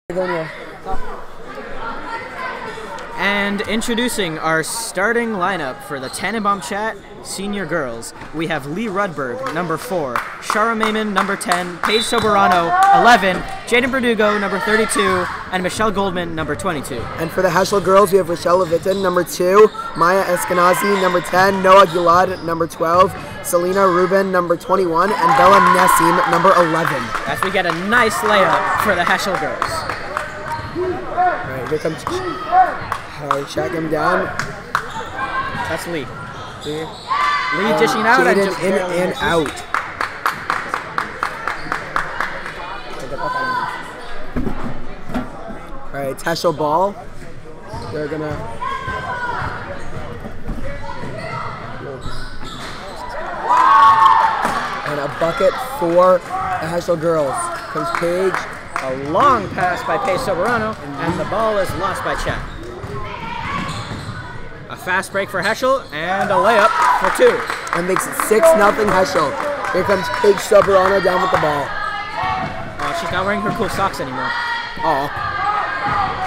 And introducing our starting lineup for the TanenbaumCHAT Senior Girls, we have Lee Rudberg, number 4, Shara Maiman, number 10, Paige Soberano, 11, Jaden Verdugo, number 32, and Michelle Goldman, number 22. And for the Heschel girls, we have Rochelle Levitin, number 2, Maya Eskenazi, number 10, Noah Gilad, number 12, Selena Rubin, number 21, and Bella Nessim, number 11. As we get a nice layup for the Heschel girls. Alright, here comes check him down. That's Lee. Lee dishing out Jaden and just in and out. Alright, Heschel ball. They're gonna and a bucket for the Heschel girls. Comes Paige. A long pass by Paige Soberano, and the ball is lost by Chat. A fast break for Heschel, and a layup for 2. And makes it 6-0 Heschel. Here comes Paige Soberano down with the ball. She's not wearing her cool socks anymore. Oh.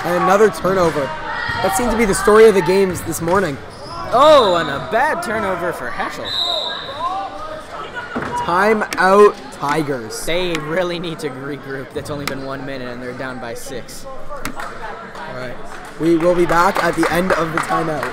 And another turnover. That seemed to be the story of the games this morning. Oh, and a bad turnover for Heschel. Timeout Tigers. They really need to regroup. That's only been 1 minute, and they're down by 6. All right. We will be back at the end of the timeout.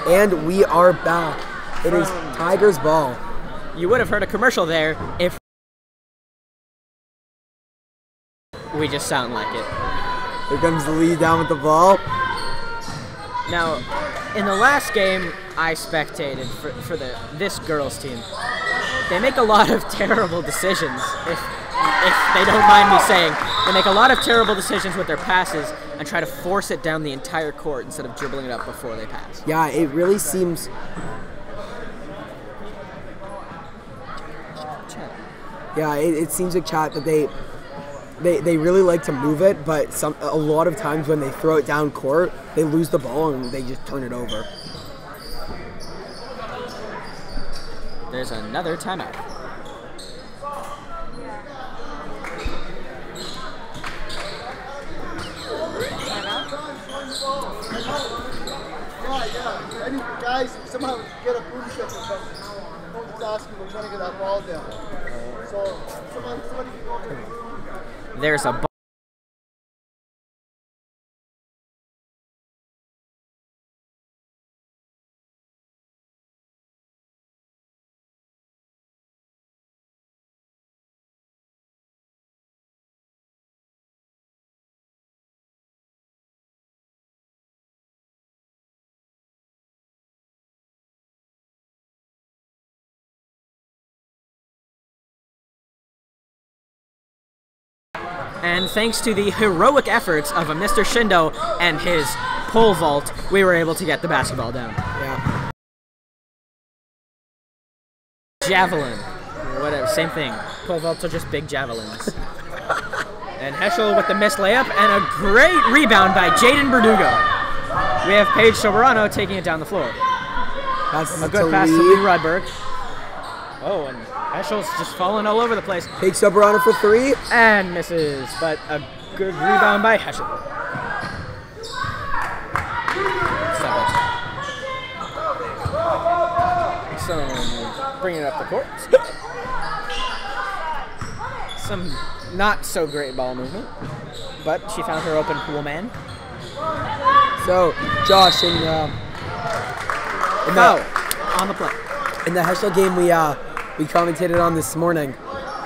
And we are back. It is Tigers ball. You would have heard a commercial there if we just sound like it. Here comes the lead down with the ball. Now, in the last game I spectated for this girls team, they make a lot of terrible decisions. If they don't mind me saying, they make a lot of terrible decisions with their passes and try to force it down the entire court instead of dribbling it up before they pass. Yeah, it really seems. Yeah, it seems like Chat that they really like to move it, but a lot of times when they throw it down court, they lose the ball and they just turn it over. There's another timeout. Any guys somehow get a booty shot or something. Coach is asking, we're trying to get that ball down. So somebody can go there. There's a And thanks to the heroic efforts of a Mr. Shindo and his pole vault, we were able to get the basketball down. Yeah. Javelin. Whatever, same thing. Pole vaults are just big javelins. And Heschel with the missed layup and a great rebound by Jaden Verdugo. We have Paige Soberano taking it down the floor. That's a good pass to Lee Rudberg. Oh, and Heschel's just falling all over the place. Paige Soberano for 3. And misses, but a good rebound by Heschel. So, bringing it up the court. Some not so great ball movement, but she found her open woman. So, Josh, on the play. In the Heschel game we commentated on this morning,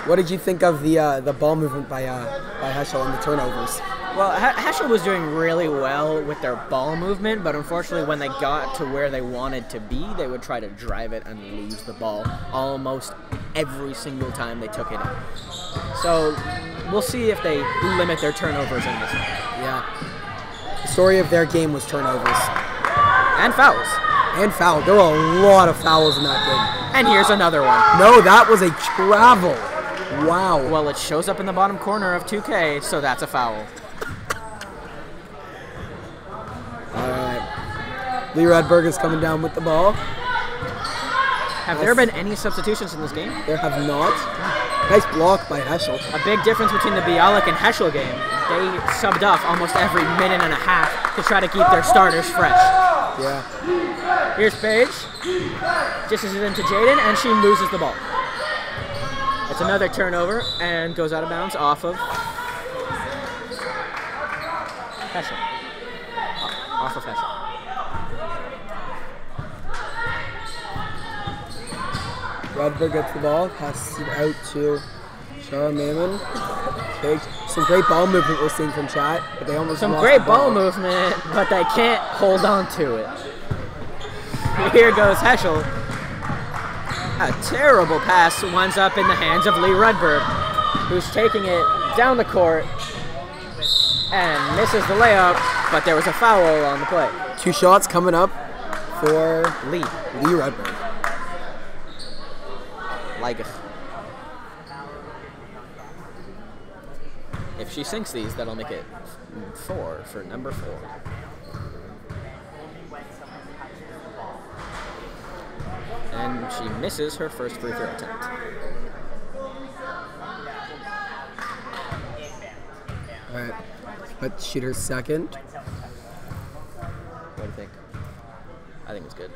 what did you think of the ball movement by Heschel and the turnovers? Well, Heschel was doing really well with their ball movement, but unfortunately when they got to where they wanted to be, they would try to drive it and lose the ball almost every single time they took it in. So we'll see if they limit their turnovers in this one. Yeah. The story of their game was turnovers. And fouls. And foul. There were a lot of fouls in that game. And here's another one. No, that was a travel. Wow. Well, it shows up in the bottom corner of 2K, so that's a foul. All right. Lee Redberg is coming down with the ball. Have there been any substitutions in this game? There have not. Nice block by Heschel. A big difference between the Bialik and Heschel game. They subbed off almost every minute and a half to try to keep their starters fresh. Yeah. Here's Paige. Dishes it into Jaden, and she loses the ball. It's another turnover, and goes out of bounds off of Heschel. Off of Heschel. Redberg gets the ball, passes it out to Shara Maimon. Takes some great ball movement we're seeing from chat, but they almost Some lost great the ball movement, but they can't hold on to it. Here goes Heschel. A terrible pass winds up in the hands of Lee Redberg, who's taking it down the court and misses the layup, but there was a foul on the play. 2 shots coming up for Lee Redberg. Like if she sinks these, that'll make it 4 for number 4. And she misses her first free throw attempt. All right, let's shoot her second. What do you think? I think it's good.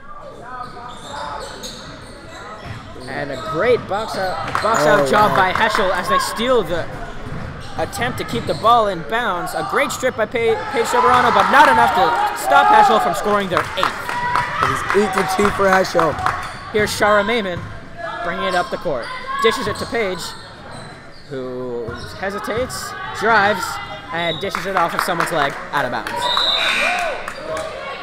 And a great box out job by Heschel as they steal the attempt to keep the ball in bounds. A great strip by Paige Soberano, but not enough to stop Heschel from scoring their 8th. It is 8-2 for Heschel. Here's Shara Maimon bringing it up the court. Dishes it to Paige, who hesitates, drives, and dishes it off of someone's leg out of bounds.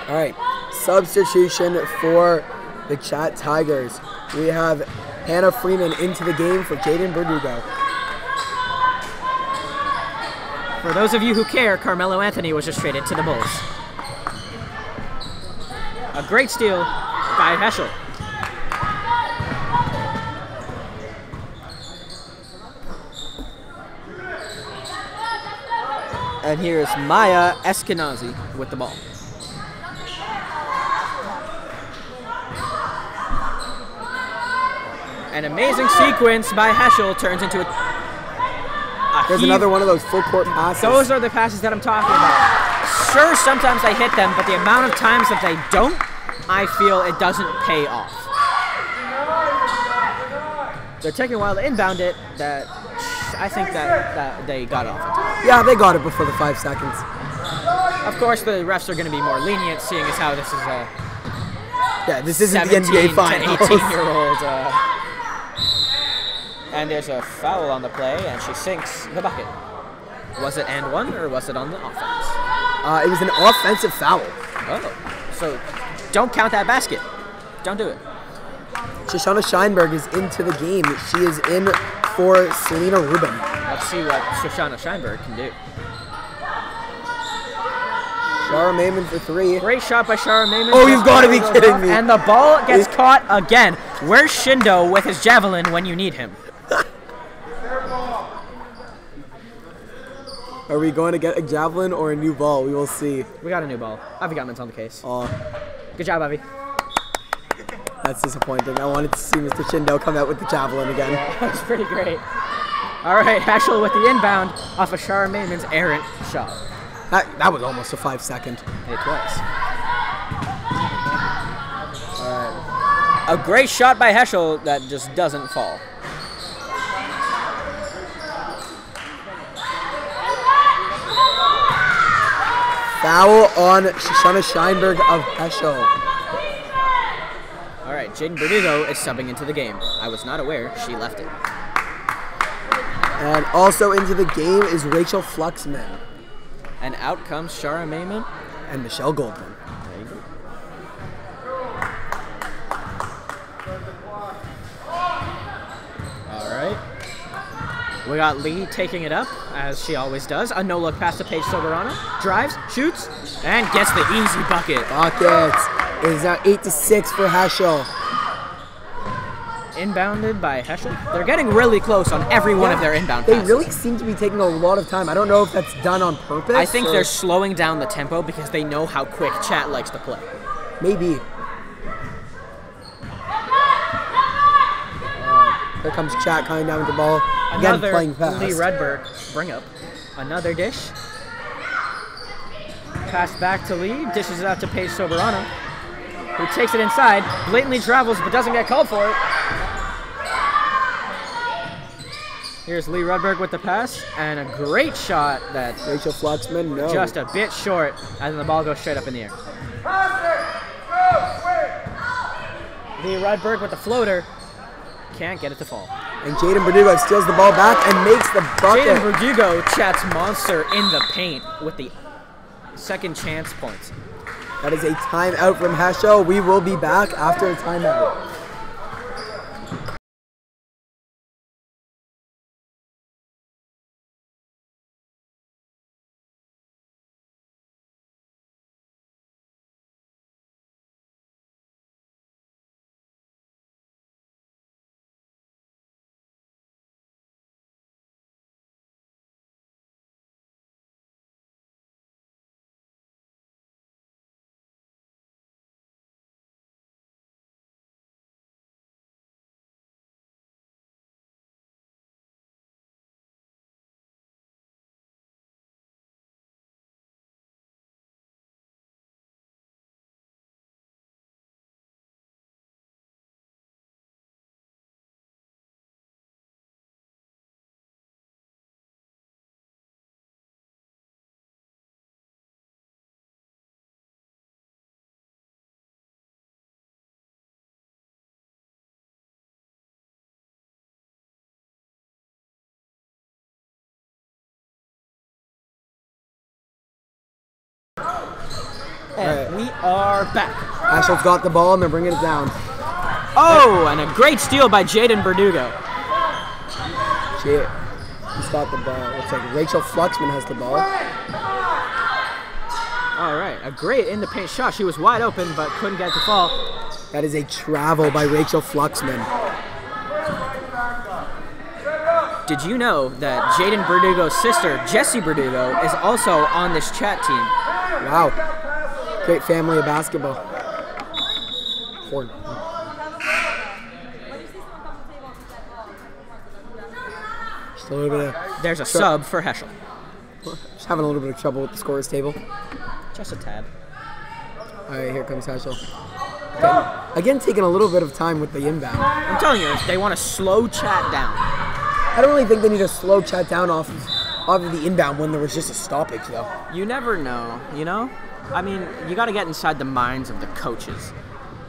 All right, substitution for the Chat Tigers. We have Hannah Freeman into the game for Jaden Verdugo. For those of you who care, Carmelo Anthony was just traded to the Bulls. A great steal by Heschel. And here's Maya Eskenazi with the ball. An amazing sequence by Heschel turns into a There's another one of those full court passes. Those are the passes that I'm talking about. Sure, sometimes they hit them, but the amount of times that they don't, I feel it doesn't pay off. They're taking a while to inbound it. That I think that they got off it. Yeah, they got it before the 5 seconds. Of course, the refs are going to be more lenient, seeing as how this is a this isn't the NBA Finals. 18-year-old. And there's a foul on the play, and she sinks the bucket. Was it and one, or was it on the offense? It was an offensive foul. Oh, so don't count that basket. Don't do it. Shoshana Scheinberg is into the game. She is in for Selena Rubin. Let's see what Shoshana Scheinberg can do. Shara Maimon for 3. Great shot by Shara Maimon. Oh, you've got to be kidding me. And the ball gets caught again. Where's Shindo with his javelin when you need him? Are we going to get a javelin or a new ball? We will see. We got a new ball. Avi Gottman's on the case. Oh, Good job, Avi. that's disappointing. I wanted to see Mr. Shindo come out with the javelin again. That's pretty great. All right, Heschel with the inbound off of Shara Maimon's errant shot. That was almost a 5-second. It was. All right. A great shot by Heschel that just doesn't fall. Foul on Shoshana Scheinberg of Heschel. All right, Jaden Verdugo is subbing into the game. I was not aware she left it. And also into the game is Rachel Fluxman. And out comes Shara Maimon. And Michelle Goldman. There you go. All right. We got Lee taking it up, as she always does. A no-look pass to Paige Soberano. Drives, shoots, and gets the easy bucket. Buckets. It is now 8-6 for Heschel. Inbounded by Heschel. They're getting really close on every one of their inbound passes. They really seem to be taking a lot of time. I don't know if that's done on purpose. I think they're slowing down the tempo because they know how quick Chat likes to play. Maybe. Here comes Chat coming down with the ball. Again, Another playing fast. Lee Redberg bring up. Another dish. Pass back to Lee. Dishes it out to Paige Soberano, who takes it inside, blatantly travels, but doesn't get called for it. Here's Lee Redberg with the pass, and a great shot that Rachel Fluxman, no. just a bit short, and then the ball goes straight up in the air. Lee Redberg with the floater, can't get it to fall. And Jaden Verdugo steals the ball back and makes the bucket. Jaden Verdugo, Chat's monster in the paint with the second chance points. That is a timeout from Heschel. We will be back after a timeout. And we are back. Heschel's got the ball and they're bringing it down. Oh, and a great steal by Jaden Verdugo. Shit. He's got the ball. Looks like Rachel Fluxman has the ball. All right, a great in the paint shot. She was wide open, but couldn't get it to fall. That is a travel by Rachel Fluxman. Did you know that Jaden Verdugo's sister, Jessie Verdugo, is also on this Chat team? Wow. Great family of basketball. Horn. Just a little bit of... There's a sub for Heschel. Just having a little bit of trouble with the scorers table. Just a tad. All right, here comes Heschel. Again, taking a little bit of time with the inbound. I'm telling you, they want to slow Chat down. I don't really think they need to slow Chat down off of the inbound when there was just a stoppage, though. You never know, you know? I mean, you got to get inside the minds of the coaches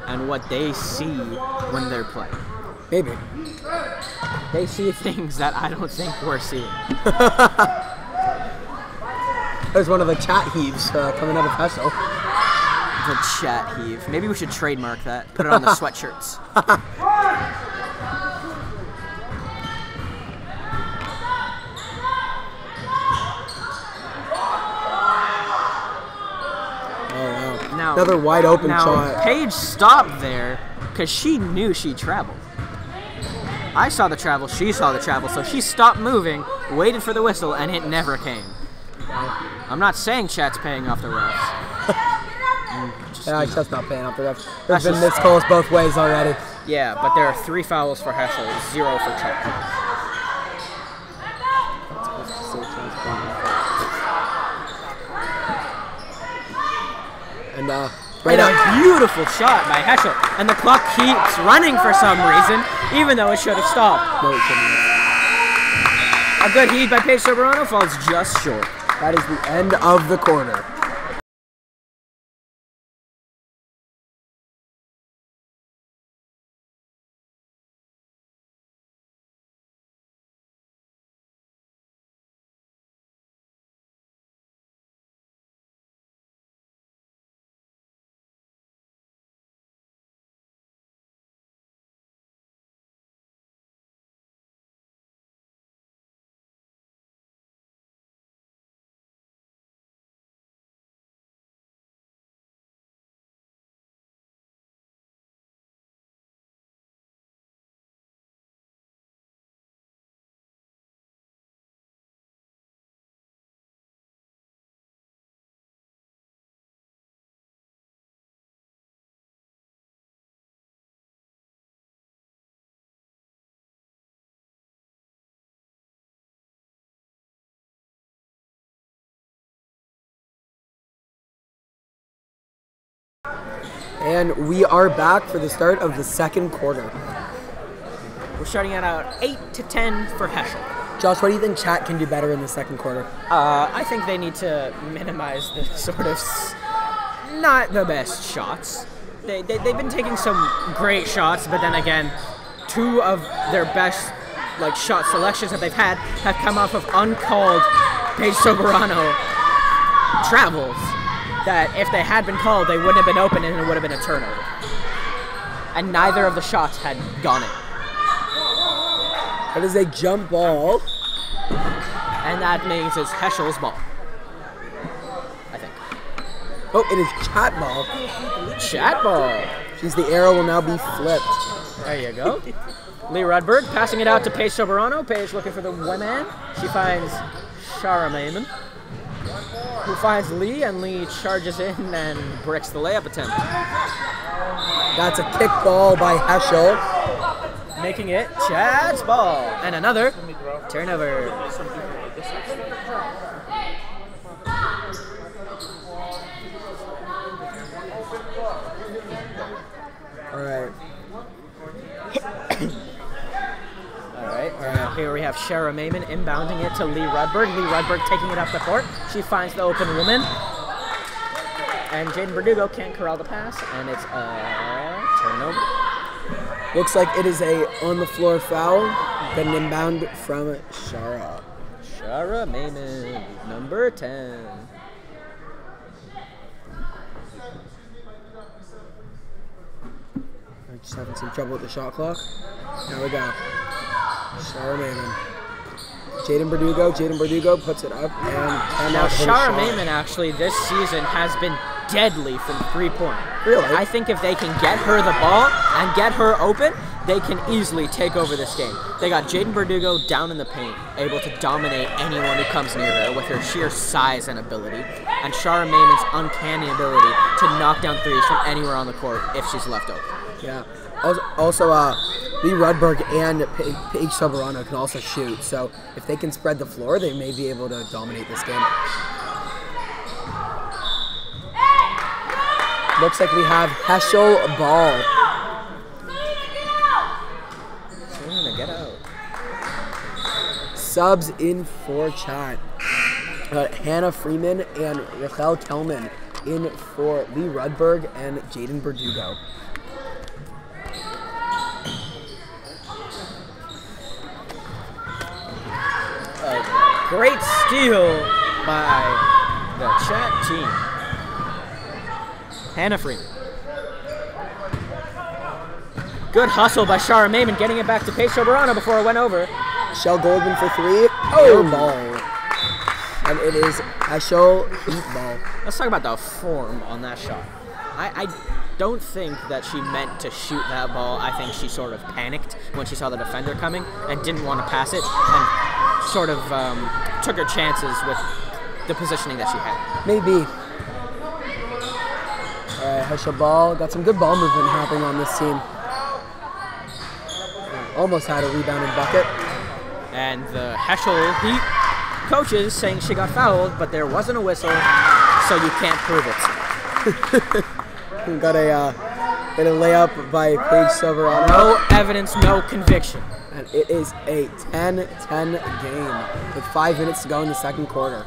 and what they see when they're playing. Maybe. They see things that I don't think we're seeing. There's one of the Chat heaves coming out of Heschel. The Chat heave. Maybe we should trademark that. Put it on the sweatshirts. Now, another wide open shot. Paige stopped there because she knew she traveled. I saw the travel, she saw the travel, so she stopped moving, waited for the whistle, and it never came. I'm not saying Chat's paying off the refs. Yeah, Chat's not paying off the refs. There's been missed calls both ways already. Yeah, but there are 3 fouls for Heschel, 0 for Chat. And right a beautiful shot by Heschel, and the clock keeps running for some reason, even though it should have stopped. No, it shouldn't have. A good heave by Paige Soberano falls just short. That is the end of the quarter. And we are back for the start of the second quarter. We're starting out 8-10 for Heschel. Josh, what do you think Chat can do better in the second quarter? I think they need to minimize the sort of not the best shots. They've been taking some great shots, but then again, 2 of their best shot selections that they've had have come off of uncalled Paige Soberano travels that if they had been called, they wouldn't have been open and it would have been a turnover. And neither of the shots had gone in. That is a jump ball. And that means it's Heschel's ball. I think. Oh, it is Chat ball. Chat ball. Jeez, the arrow will now be flipped. There you go. Lee Rudberg passing it out to Paige Soberano. Paige looking for the woman. She finds Shara Maiman, who finds Lee, and Lee charges in and bricks the layup attempt. That's a kick ball by Heschel. Making it Chad's ball. And another turnover. All right. All right. Here we have Shara Maiman inbounding it to Lee Rudberg. Lee Rudberg taking it up the court. She finds the open woman. And Jaden Verdugo can't corral the pass, and it's a turnover. Looks like it is a on-the-floor foul. Then an inbound from Shara. Shara Maiman, number 10. I'm just having some trouble with the shot clock. There we go. Shara Maiman. Jaden Verdugo puts it up and now Shara Maiman actually this season has been deadly from 3-point. Really? I think if they can get her the ball and get her open, they can easily take over this game. They got Jaden Verdugo down in the paint, able to dominate anyone who comes near her with her sheer size and ability, and Shara Maiman's uncanny ability to knock down threes from anywhere on the court if she's left open. Yeah. Also, Lee Rudberg and Paige Soberano can also shoot, so if they can spread the floor, they may be able to dominate this game. Looks like we have Heschel ball. So we're gonna get out. Subs in for Chat. Hannah Freeman and Rachel Kelman in for Lee Rudberg and Jaden Verdugo. Great steal by the Chat team. Hannah Freeman. Good hustle by Shara Maiman, getting it back to Paige Soberano before it went over. Shell Goldman for 3. Oh, ball. And it is Heschel heat ball. Let's talk about the form on that shot. I don't think that she meant to shoot that ball. I think she sort of panicked when she saw the defender coming and didn't want to pass it and sort of took her chances with the positioning that she had. Maybe. All right, Heschel ball. Got some good ball movement happening on this team. Almost had a rebound and bucket. And the Heschel Heat coaches saying she got fouled, but there wasn't a whistle, so you can't prove it. We got a layup by Paige Soberano. No evidence, no conviction. And it is a 10-10 game with 5 minutes to go in the second quarter.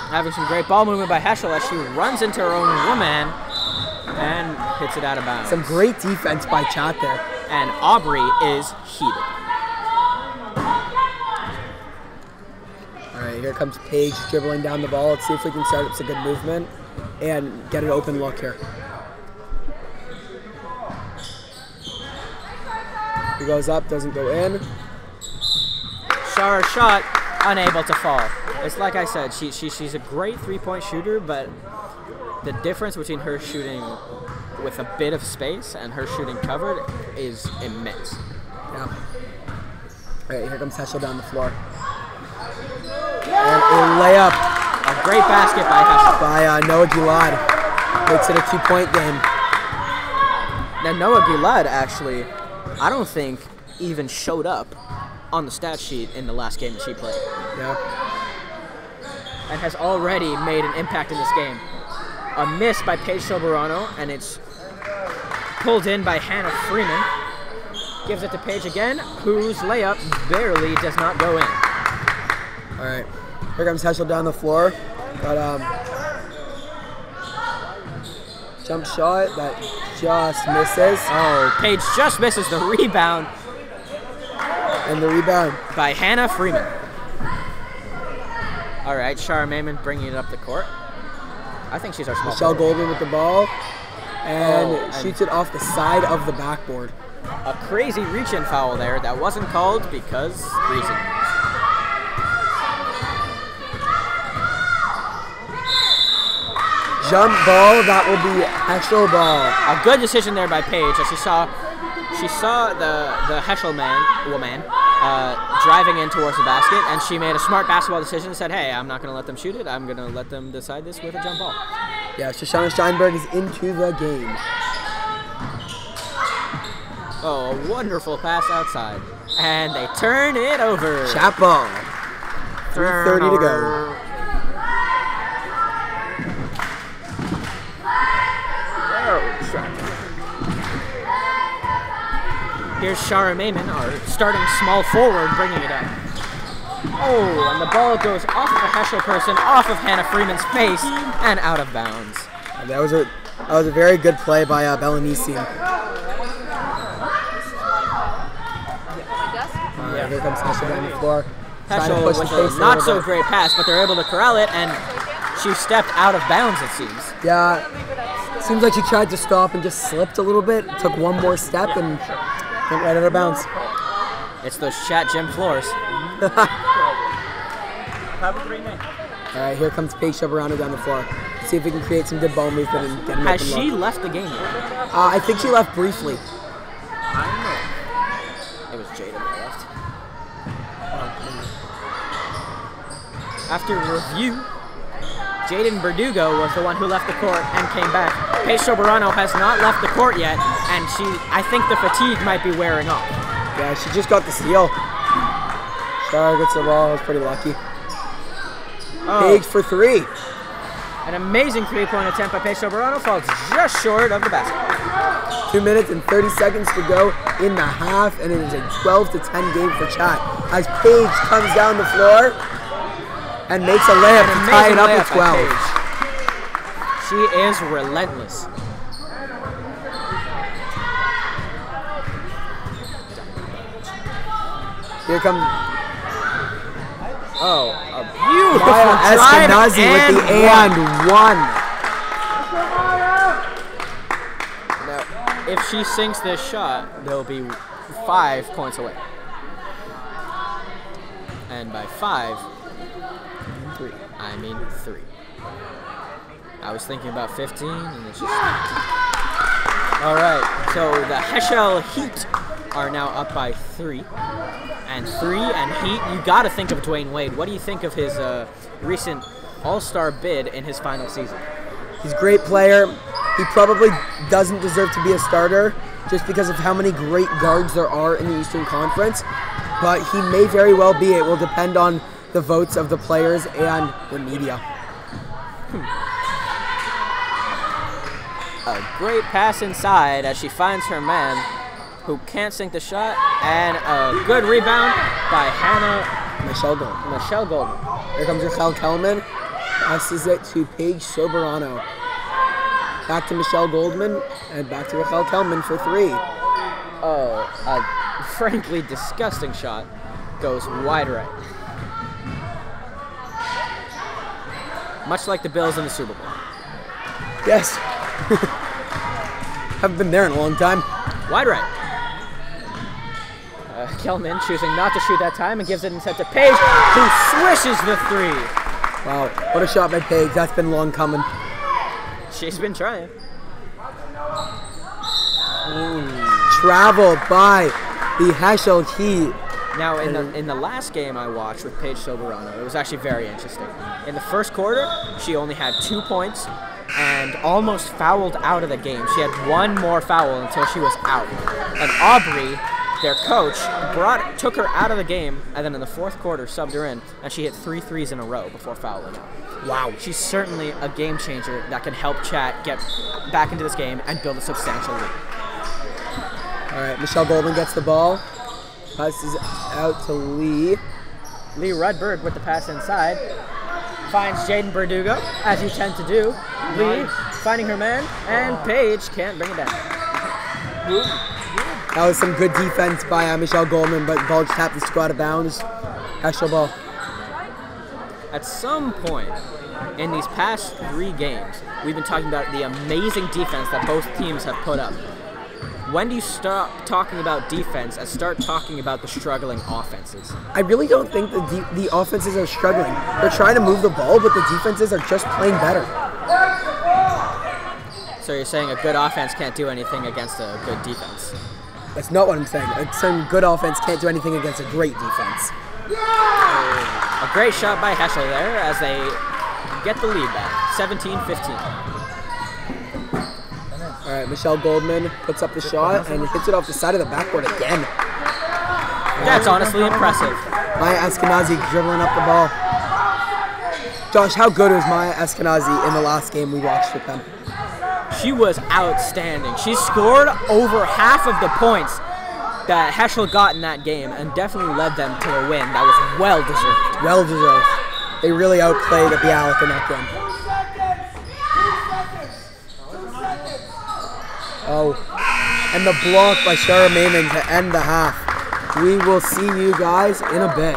Having some great ball movement by Heschel as she runs into her own woman and hits it out of bounds. Some great defense by Chat there. And Aubrey is heated. All right, here comes Paige dribbling down the ball. Let's see if we can start up some good movement and get an open look here. He goes up, doesn't go in. Shara's shot, unable to fall. It's like I said, she's a great 3-point shooter, but the difference between her shooting with a bit of space and her shooting covered is immense. Yeah. All right, here comes Heschel down the floor. And a layup. A great basket by Heschel. By Noah Gilad. Makes it a 2-point game. Now Noah Gilad actually, I don't think even showed up on the stat sheet in the last game that she played. Yeah. And has already made an impact in this game. a miss by Paige Soberano, and it's pulled in by Hannah Freeman. Gives it to Paige again, whose layup barely does not go in. All right, here comes Heschel down the floor. Got jump shot that just misses. Oh, Paige just misses the rebound. And the rebound by Hannah Freeman. All right, Shara Mayman bringing it up the court. I think she's our small Michelle forward. Goldman with the ball. And shoots it off the side of the backboard. A crazy reach-in foul there that wasn't called because reasons. Jump ball, that will be Heschel ball. A good decision there by Paige as she saw the Heschel woman driving in towards the basket, and she made a smart basketball decision and said, hey, I'm not going to let them shoot it. I'm going to let them decide this with a jump ball. Yeah, Shoshana Steinberg is into the game. Oh, a wonderful pass outside. And they turn it over. Chat ball. 3:30 to go. Here's Shara Mayman, our starting small forward, bringing it up. Oh, and the ball goes off of a Heschel person, off of Hannah Freeman's face, and out of bounds. And that was a very good play by Belanisi. Here comes Heschel down the floor. Heschel with a not so great pass, but they're able to corral it, and she stepped out of bounds, it seems. Yeah, seems like she tried to stop and just slipped a little bit, took one more step, and went right out of bounds. It's those chat gym floors. All right, here comes Paige Soberano down the floor. Let's see if we can create some good ball movement and get him. Has she left the game yet? I think she left briefly. It was Jaden that left. After review, Jaden Verdugo was the one who left the court and came back. Paige Soberano has not left the court yet, and I think the fatigue might be wearing off. Yeah, she just got the steal. Shara gets the ball, was pretty lucky. Paige for three. An amazing three-point attempt by Paige Soberano falls just short of the basket. 2 minutes and 30 seconds to go in the half, and it is a 12-10 game for Chat. As Paige comes down the floor and makes a layup to tie it up at 12. She is relentless. Here comes a beautiful Maya drive Eskenazi with the and one. Now, if she sinks this shot, they'll be 5 points away. And by 5, 3. I mean 3. I was thinking about 15, and it's just... All right, so the Heschel Heat are now up by 3. And 3 and Heat, you got to think of Dwayne Wade. What do you think of his recent All-Star bid in his final season? He's a great player. He probably doesn't deserve to be a starter just because of how many great guards there are in the Eastern Conference. But he may very well be. It will depend on the votes of the players and the media. A great pass inside as she finds her man who can't sink the shot, and a good rebound by Michelle Goldman. Michelle Goldman. Here comes Rachel Kellman. Passes it to Paige Soberano. Back to Michelle Goldman, and back to Rachel Kellman for 3. Oh, a frankly disgusting shot. Goes wide right. Much like the Bills in the Super Bowl. Yes. Haven't been there in a long time. Wide right. Kellman choosing not to shoot that time and gives it instead to Paige, who swishes the 3. Wow, what a shot by Paige. That's been long coming. She's been trying. Traveled by the Heschel Heat. Now, in the last game I watched with Paige Soberano, it was actually very interesting. In the first quarter, she only had 2 points and almost fouled out of the game. She had one more foul until she was out. And Aubrey their coach took her out of the game, and then in the fourth quarter subbed her in, and she hit 3 threes in a row before fouling out. Wow. She's certainly a game changer that can help Chat get back into this game and build a substantial lead. All right, Michelle Goldman gets the ball. Passes out to Lee. Lee Rudberg with the pass inside. Finds Jaden Verdugo, as you tend to do. Lee finding her man, and Paige can't bring it down. That was some good defense by Michelle Goldman, but ball just happened to go out of bounds. Heschel ball. At some point in these past 3 games, we've been talking about the amazing defense that both teams have put up. When do you stop talking about defense and start talking about the struggling offenses? I really don't think the offenses are struggling. They're trying to move the ball, but the defenses are just playing better. So you're saying a good offense can't do anything against a good defense? That's not what I'm saying. Some good offense can't do anything against a great defense. A great shot by Heschel there as they get the lead back, 17-15. All right, Michelle Goldman puts up the shot and hits it off the side of the backboard again. That's honestly impressive. Maya Eskenazi dribbling up the ball. Josh, how good was Maya Eskenazi in the last game we watched with them? She was outstanding. She scored over half of the points that Heschel got in that game and definitely led them to a win that was well-deserved. Well-deserved. They really outplayed Bialik in that game. Oh, and the block by Shara Maiman to end the half. We will see you guys in a bit.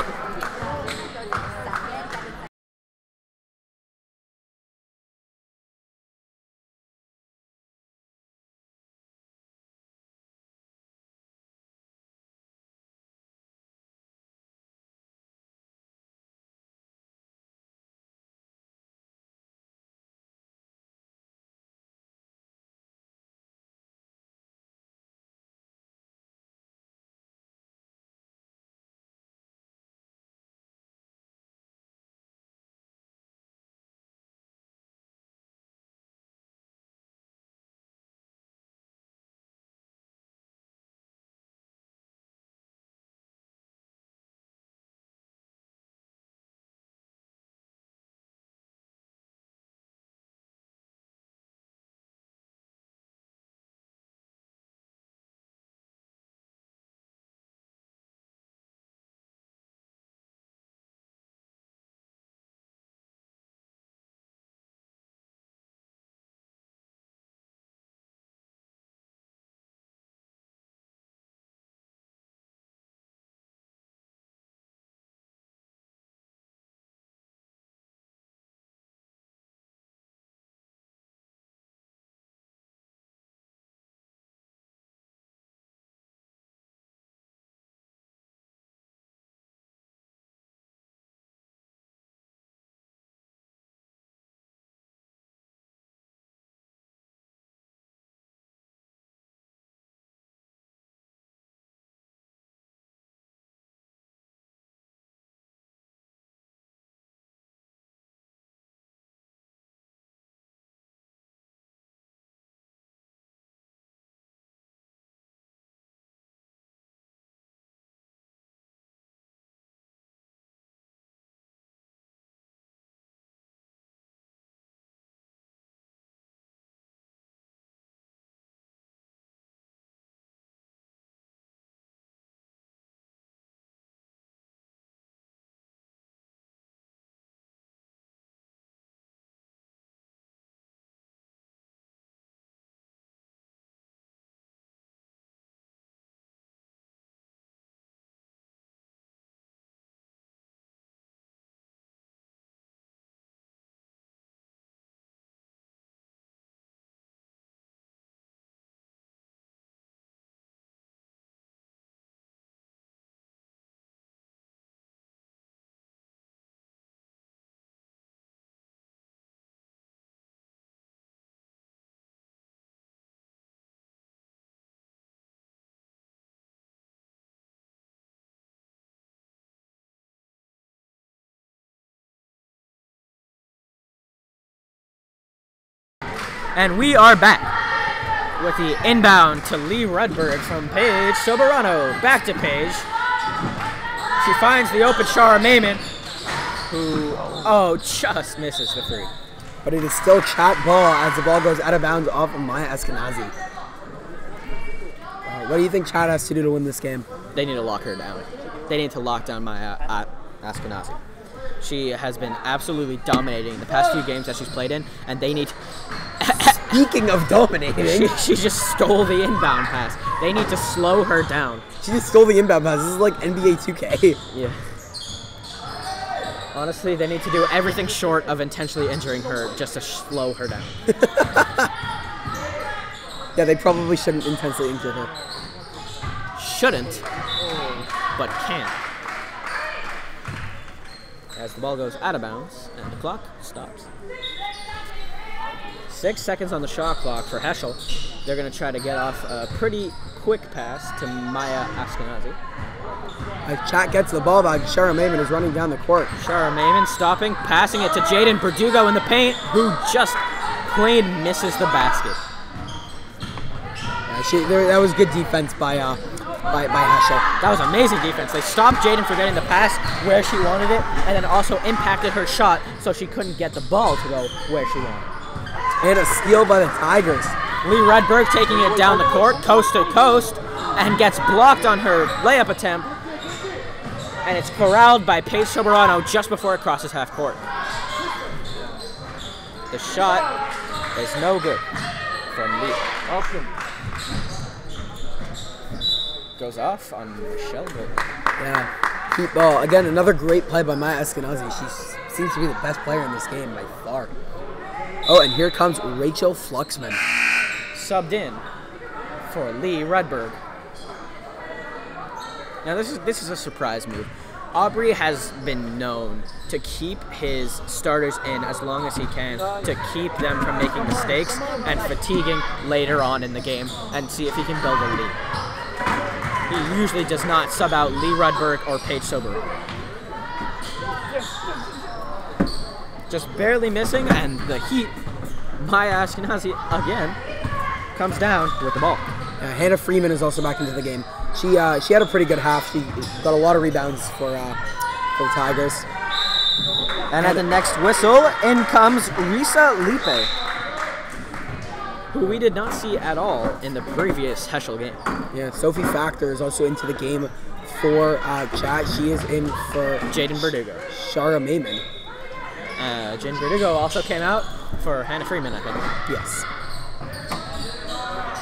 And we are back. with the inbound to Lee Rudberg from Paige Soberano. Back to Paige. She finds the open Shara Maiman, who, just misses the three. But it is still Chat ball as the ball goes out of bounds off of Maya Eskenazi. What do you think Chat has to do to win this game? They need to lock her down. They need to lock down Maya Eskenazi. She has been absolutely dominating the past few games that she's played in, and they need... Speaking of dominating... She just stole the inbound pass. They need to slow her down. She just stole the inbound pass. This is like NBA 2K. Yeah. Honestly, they need to do everything short of intentionally injuring her just to slow her down. Yeah, they probably shouldn't intensely injure her. Shouldn't, but can. As the ball goes out of bounds and the clock stops. 6 seconds on the shot clock for Heschel. They're going to try to get off a pretty quick pass to Maya Eskenazi. As Chat gets the ball back, Shara Maiman is running down the court. Shara Maiman stopping, passing it to Jaden Berdugo in the paint, who just plain misses the basket. Yeah, that was good defense by Heschel. That was amazing defense. They stopped Jaden from getting the pass where she wanted it, and then also impacted her shot so she couldn't get the ball to go where she wanted. And a steal by the Tigers. Lee Rudberg taking it down the court, coast to coast, and gets blocked on her layup attempt. And it's corralled by Paige Soberano just before it crosses half court. The shot is no good from Lee. Goes off on Michelle. Yeah, keep ball. Again, another great play by Maya Eskenazi. She seems to be the best player in this game by far. Oh, and here comes Rachel Fluxman. Subbed in for Lee Rudberg. Now this is a surprise move. Aubrey has been known to keep his starters in as long as he can to keep them from making mistakes and fatiguing later on in the game and see if he can build a lead. He usually does not sub out Lee Rudberg or Paige Soberano. Just barely missing, and the Heat, Maya Eskenazi again, comes down with the ball. Hannah Freeman is also back into the game. She had a pretty good half. She got a lot of rebounds for the Tigers. And at the next whistle, in comes Risa Lipe, who we did not see at all in the previous Heschel game. Yeah, Sophie Factor is also into the game for Chat. She is in for Jaden Berdugo. Shara Maiman. Jaden Berdugo also came out for Hannah Freeman, I think. Yes.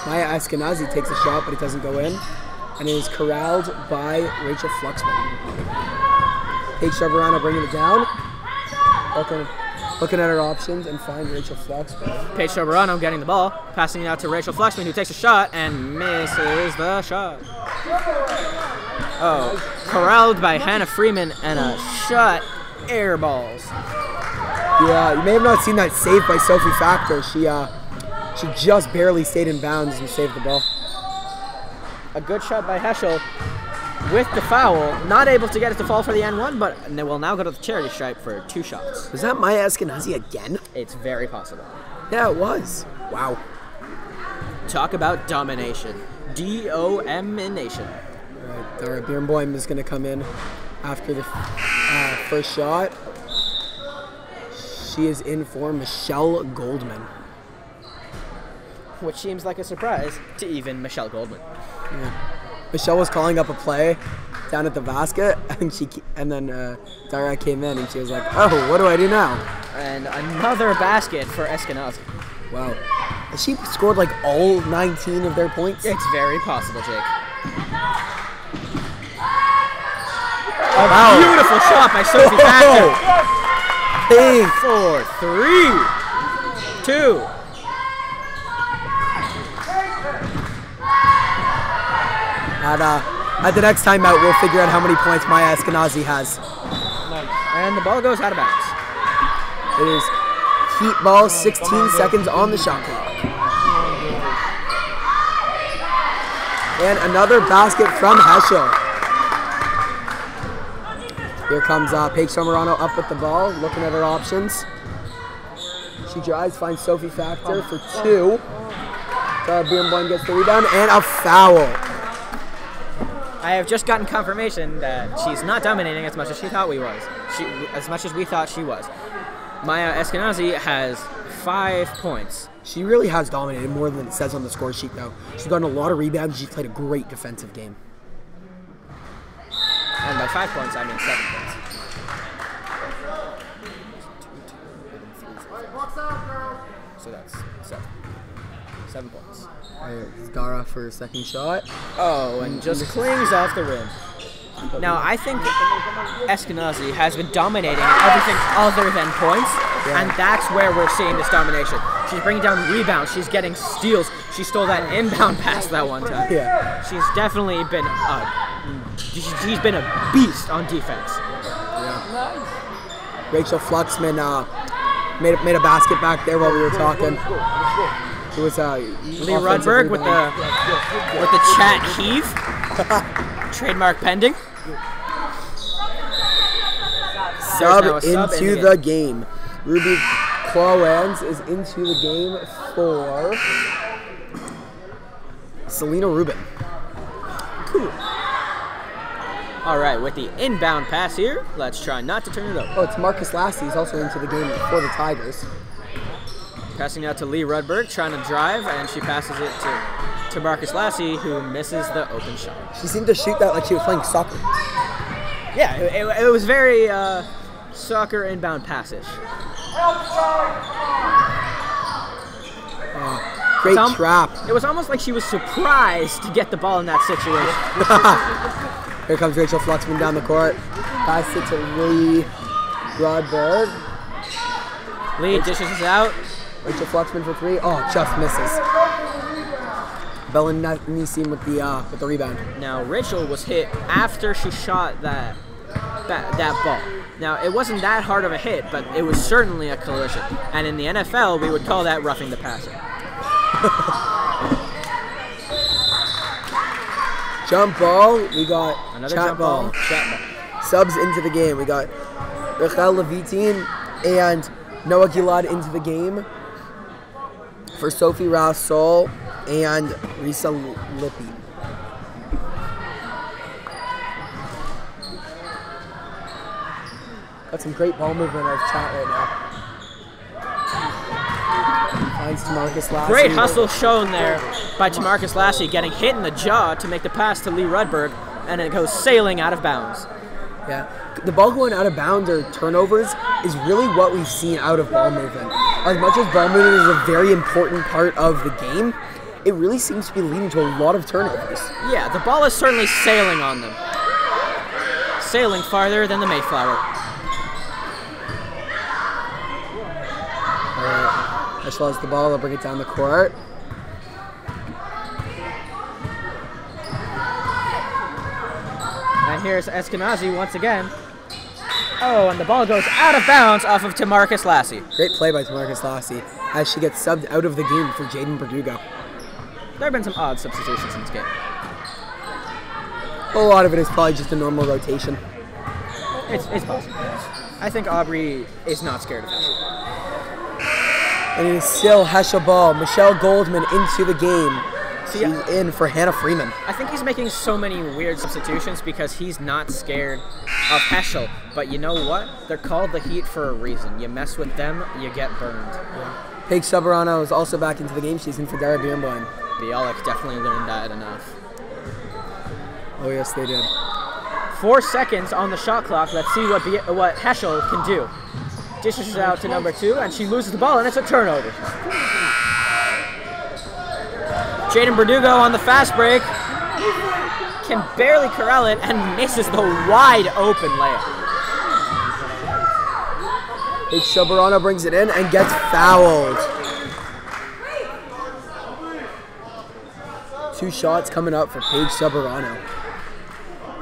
Maya Eskenazi takes a shot, but it doesn't go in. And it is corralled by Rachel Fluxman. Paige Soberano bringing it down. Looking at her options and find Rachel Fluxman. Paige Soberano getting the ball, passing it out to Rachel Fluxman, who takes a shot and misses the shot. Oh, corralled by Hannah Freeman and a shot air balls. Yeah, you may have not seen that save by Sophie Factor. She just barely stayed in bounds and saved the ball. A good shot by Heschel with the foul. Not able to get it to fall for the N1, but they will now go to the charity stripe for 2 shots. Was that Maya Eskenazi again? It's very possible. Yeah, it was. Wow. Talk about domination. D-O-M-ination. All right, Birnboim is going to come in after the first shot. She is in for Michelle Goldman. Which seems like a surprise to even Michelle Goldman. Yeah. Michelle was calling up a play down at the basket, and then Dara came in, and she was like, "Oh, what do I do now?" And another basket for Eskenazi. Wow. Has she scored like all 19 of their points? It's very possible, Jake. Wow. Beautiful shot by Sophie Factor. Big. 4, 3, 2. At the next timeout, we'll figure out how many points Maya Eskenazi has. And the ball goes out of bounds. It is Heat ball, 16 seconds on the shot clock. And another basket from Heschel. Here comes Paige Soberano up with the ball, looking at her options. She drives, finds Sophie Factor for 2. Birnbaum gets the rebound and a foul. I have just gotten confirmation that she's not dominating as much as she thought we was. As much as we thought she was. Maya Eskenazi has 5 points. She really has dominated more than it says on the score sheet, though. She's gotten a lot of rebounds. She's played a great defensive game. And by 5 points, I mean 7 points. So that's 7 points. Dara for a second shot. Oh, and just clings off the rim. Now, I think Eskenazi has been dominating everything other than points, and that's where we're seeing this domination. She's bringing down rebounds. She's getting steals. She stole that inbound pass that one time. Yeah. She's definitely been she's been a beast on defense. Yeah. Rachel Fluxman made a basket back there while we were talking. It was Lee Rudberg with the chat heave. Trademark pending. Sub into the game. Ruby Clawans is into the game for Selena Rubin. Cool. All right, with the inbound pass here, let's try not to turn it over. Oh, it's Marcus Lassie. He's also into the game for the Tigers. Passing out to Lee Rudberg, trying to drive, and she passes it to Marcus Lassie, who misses the open shot. She seemed to shoot that like she was playing soccer. Yeah, it was very soccer inbound passive. Great trap. It was almost like she was surprised to get the ball in that situation. Here comes Rachel Fluxman down the court. Pass it to Lee Rudberg. Lee dishes it out. Rachel Fluxman for 3. Oh, just misses. Bellanisi with the rebound. Now Rachel was hit after she shot that ball. Now it wasn't that hard of a hit, but it was certainly a collision. And in the NFL, we would call that roughing the passer. Jump ball. We got Another chat jump ball. Chat ball. Subs into the game. We got Rachel Levitin and Noah Gilad into the game for Sophie Rassol and Risa Lippi. Got some great ball movement out of chat right now. Finds Tamarcus Lassie. Great hustle shown there by Tamarcus Lassie, getting hit in the jaw to make the pass to Lee Rudberg, and it goes sailing out of bounds. Yeah, the ball going out of bounds or turnovers is really what we've seen out of ball movement. As much as ball movement is a very important part of the game, it really seems to be leading to a lot of turnovers. Yeah, the ball is certainly sailing on them. Sailing farther than the Mayflower. Alright, Heschel has the ball, they'll bring it down the court. And here's Eskenazi once again. Oh, and the ball goes out of bounds off of Tamarcus Lassie. Great play by Tamarcus Lassie as she gets subbed out of the game for Jaden Verdugo. There have been some odd substitutions in this game. A lot of it is probably just a normal rotation. It's possible. I think Aubrey is not scared of Heschel. And it is still Heschel ball. Michelle Goldman into the game. See, She's in for Hannah Freeman. I think he's making so many weird substitutions because he's not scared of Heschel. But you know what? They're called the Heat for a reason. You mess with them, you get burned. Yeah. Paige Soberano is also back into the game. She's in for Dara Birnbaum. Bialik definitely learned that enough. Oh yes, they did. 4 seconds on the shot clock. Let's see what Heschel can do. Dishes it out to number 2, and she loses the ball, and it's a turnover. Jaden Verdugo on the fast break can barely corral it and misses the wide open layup. Paige Soberano brings it in and gets fouled. 2 shots coming up for Paige Soberano.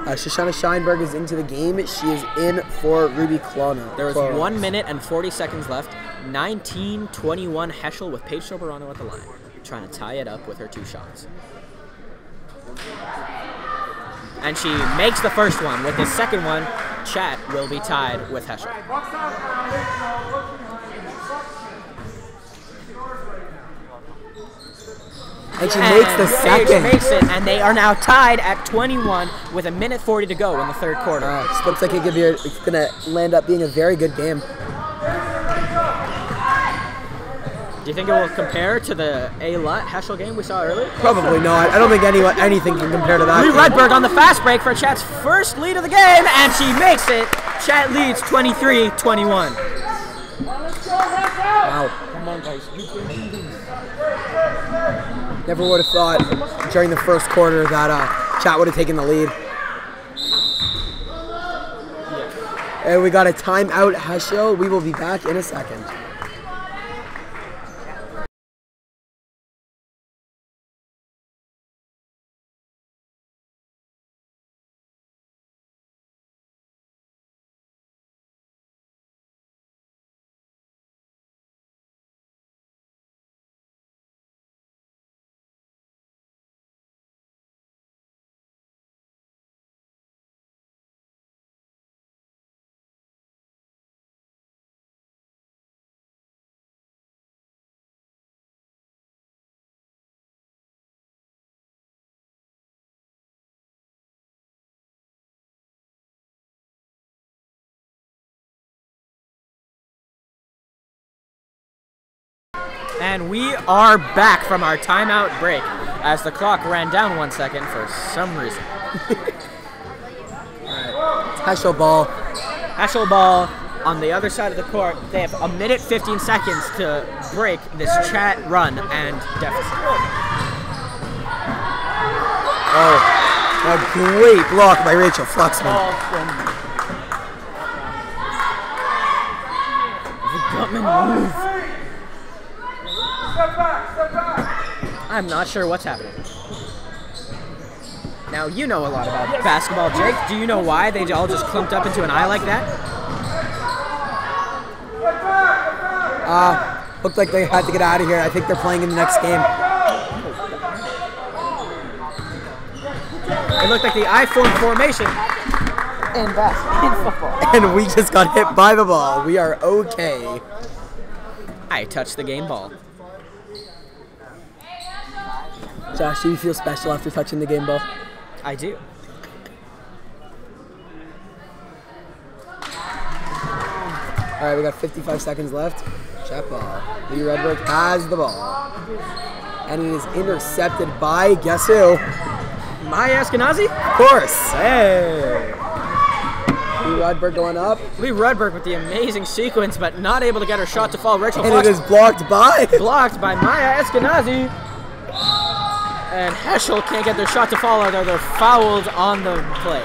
Shoshana Scheinberg is into the game. She is in for Ruby Klona. There was 1 minute and 40 seconds left. 19-21 Heschel with Paige Soberano at the line, trying to tie it up with her 2 shots. And she makes the first one. With the second one, Chat will be tied with Heschel. And she makes the Paige second. makes it, and they are now tied at 21 with 1:40 to go in the third quarter. This looks like it's going to land up being a very good game. Do you think it will compare to the A-Lut Heschel game we saw earlier? Probably not. I don't think anything can compare to that. Lee game. Rudberg on the fast break for Chat's first lead of the game, and she makes it. Chat leads 23-21. Wow. Come on, guys. Never would have thought during the first quarter that Chat would have taken the lead. And we got a timeout, Heschel. We will be back in a second. And we are back from our timeout break as the clock ran down 1 second for some reason. Heschel ball. Heschel ball on the other side of the court. They have 1 minute 15 seconds to break this Chat run and deficit. Oh, a great block by Rachel Fluxman. The Gutman move. I'm not sure what's happening. Now, you know a lot about basketball, Jake. Do you know why they all just clumped up into an eye like that? Looked like they had to get out of here. I think they're playing in the next game. It looked like the iPhone formation in football. And we just got hit by the ball. We are okay. I touched the game ball. Josh, do you feel special after touching the game ball? I do. All right, we got 55 seconds left. Chat ball. Lee Rudberg has the ball. And it is intercepted by, guess who? Maya Eskenazi? Of course. Hey. Lee Rudberg going up. Lee Rudberg with the amazing sequence, but not able to get her shot to fall. Rachel And Fox it is blocked by... blocked by Maya Eskenazi. And Heschel can't get their shot to fall, or they're fouled on the play.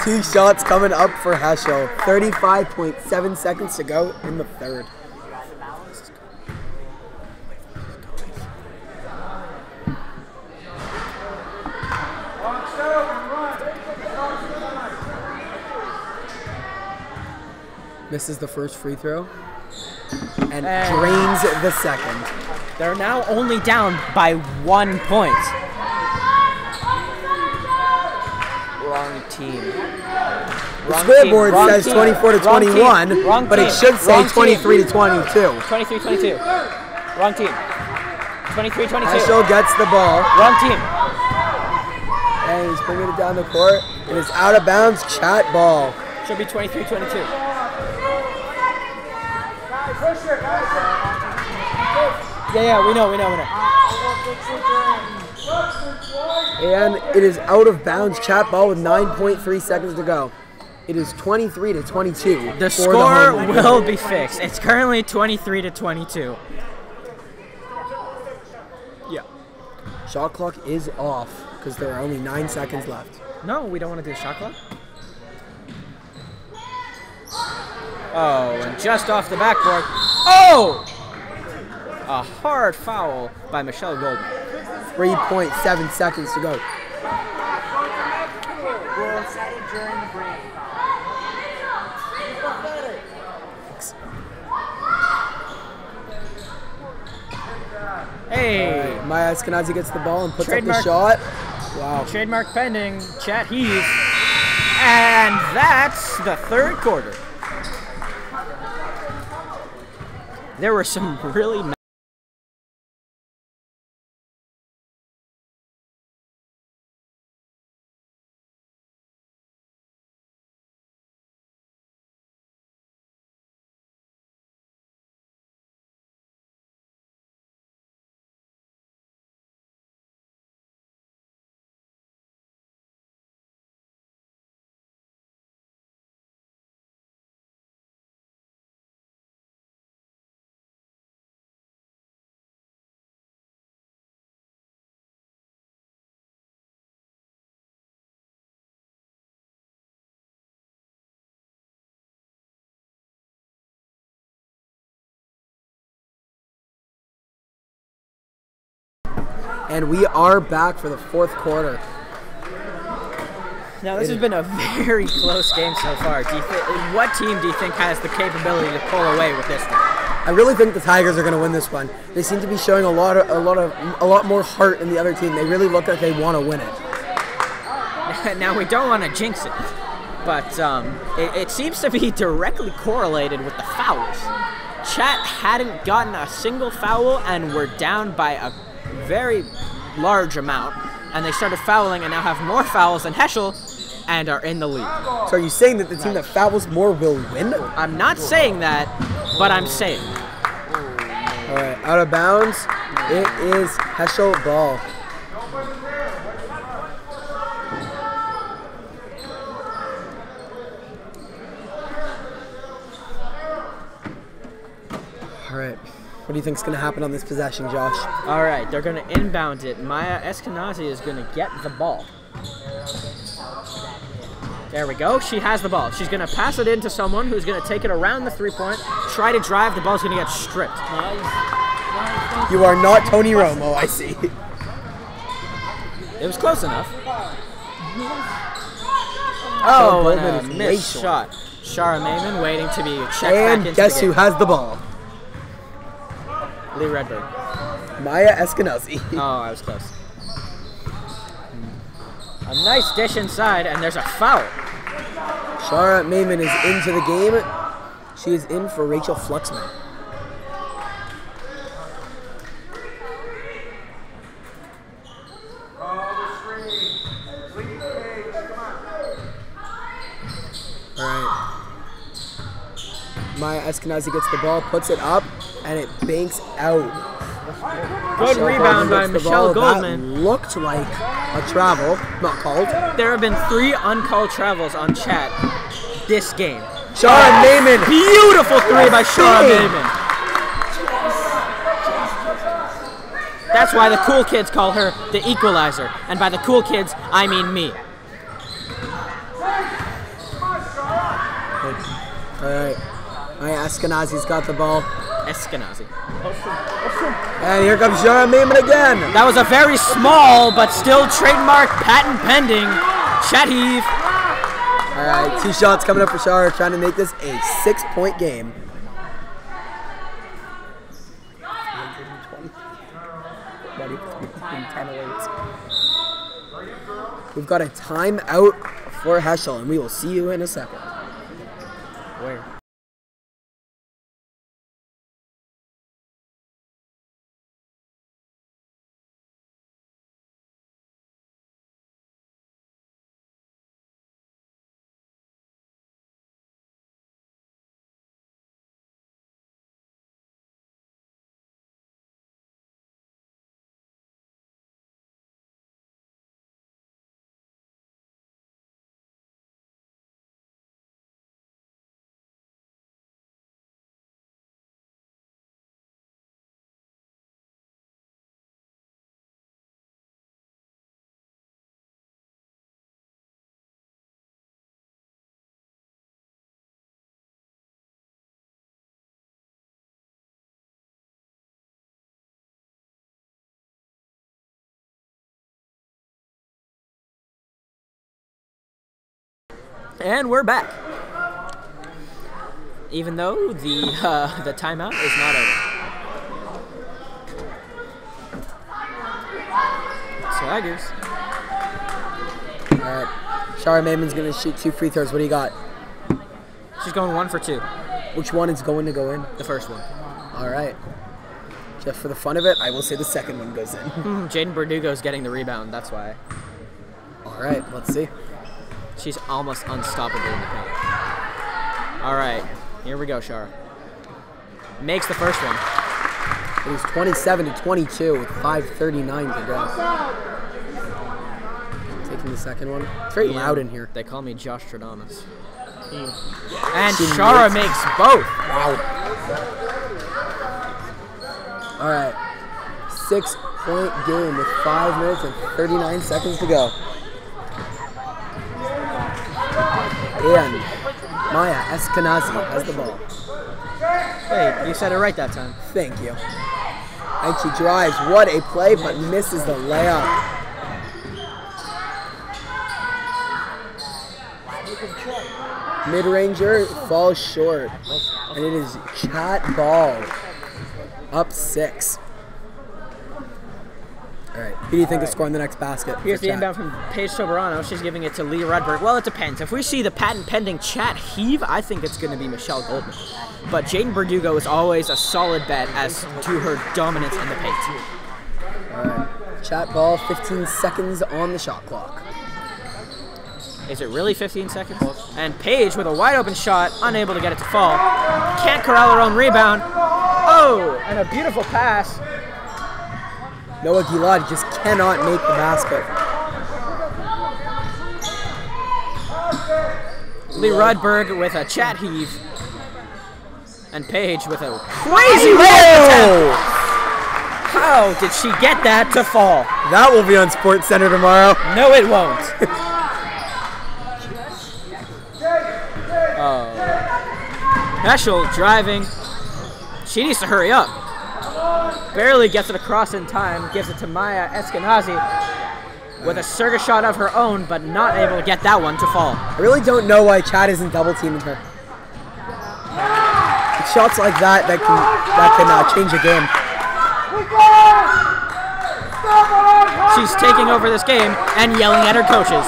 2 shots coming up for Heschel. 35.7 seconds to go in the third. Misses the first free throw and drains the second. They're now only down by 1 point. Wrong team. The scoreboard says 24 to 21, but it should say 23 to 22. 23-22. Wrong team. 23-22. Heschel gets the ball. Wrong team. And he's bringing it down the court. It is out of bounds. Chat ball. Should be 23-22. Yeah, we know. And it is out of bounds. Chat ball with 9.3 seconds to go. It is 23 to 22. The score will be fixed. It's currently 23 to 22. Yeah. Shot clock is off because there are only 9 seconds left. No, we don't want to do the shot clock. Oh, and just off the backboard. Oh! A hard foul by Michelle Goldman. 3.7 seconds to go. Hey! Maya Eskenazi gets the ball and puts Trademark. up the shot. Wow. Trademark pending. Chat heave. And that's the third quarter. There were some really And we are back for the fourth quarter. Now, this has been a very close game so far. What team do you think has the capability to pull away with this one? I really think the Tigers are going to win this one. They seem to be showing a lot more heart in the other team. They really look like they want to win it. Now, we don't want to jinx it, but it seems to be directly correlated with the fouls. Chat hadn't gotten a single foul and were down by a very large amount, and they started fouling and now have more fouls than Heschel and are in the lead. So are you saying that the team that fouls more will win? I'm not saying that, but I'm saying. All right, out of bounds. It is Heschel ball. All right. What do you think is going to happen on this possession, Josh? All right, they're going to inbound it. Maya Eskenazi is going to get the ball. There we go. She has the ball. She's going to pass it into someone who's going to take it around the three-point, try to drive. The ball's going to get stripped. You are not Tony Romo, I see. It was close enough. Oh, and a missed shot. Shara Mayman waiting to be checked back into the game. And guess who has the ball? Lee Redbird. Maya Eskenazi. Oh, I was close. A nice dish inside, and there's a foul. Shara Mayman is into the game. She is in for Rachel Fluxman. All right. Maya Eskenazi gets the ball, puts it up, and it banks out. Good rebound by Michelle Goldman. That looked like a travel, not called. There have been 3 uncalled travels on chat this game. Shara Mayman. Beautiful 3 by Shara Mayman. That's why the cool kids call her the equalizer. And by the cool kids, I mean me. All right. Maya Eskenazi's got the ball. Eskenazi. And here comes Shara Mayman again. That was a very small, but still trademark, patent pending chat heave. All right, 2 shots coming up for Shara, trying to make this a 6-point game. We've got a timeout for Heschel, and we will see you in a second. Where? And we're back. Even though the timeout is not over. Tigers. All right. Shara Mayman's going to shoot 2 free throws. What do you got? She's going 1 for 2. Which one is going to go in? The first one. All right. Just for the fun of it, I will say the second one goes in. Jaden Verdugo's getting the rebound, that's why. All right, let's see. She's almost unstoppable in the paint. All right, here we go, Shara. Makes the first one. It was 27-22 with 5:39 to go. Taking the second one. It's very loud in here. They call me Josh Stradamus. And Shara makes both. Wow. All right. 6-point game with 5 minutes and 39 seconds to go. And Maya Eskenazi has the ball. Hey, you said it right that time. Thank you. And she drives. What a play, but misses the layup. Mid-ranger falls short. And it is Chat ball. Up 6. All right, who do you think is scoring the next basket? Here's the inbound from Paige Soberano. She's giving it to Lee Rudberg. Well, it depends. If we see the patent-pending Chat heave, I think it's going to be Michelle Goldman. But Jaden Verdugo is always a solid bet as to her dominance in the paint. All right, Chat ball, 15 seconds on the shot clock. Is it really 15 seconds? And Paige with a wide open shot, unable to get it to fall. Can't corral her own rebound. Oh, and a beautiful pass. Noah Gilad just cannot make the basket. Lee Rudberg with a Chat heave. And Paige with a crazy layup. How did she get that to fall? That will be on Sports Center tomorrow. No, it won't. Heschel driving. She needs to hurry up. Barely gets it across in time. Gives it to Maya Eskenazi with a circus shot of her own, but not able to get that one to fall. I really don't know why Chad isn't double teaming her. It's shots like that can change a game. She's taking over this game and yelling at her coaches.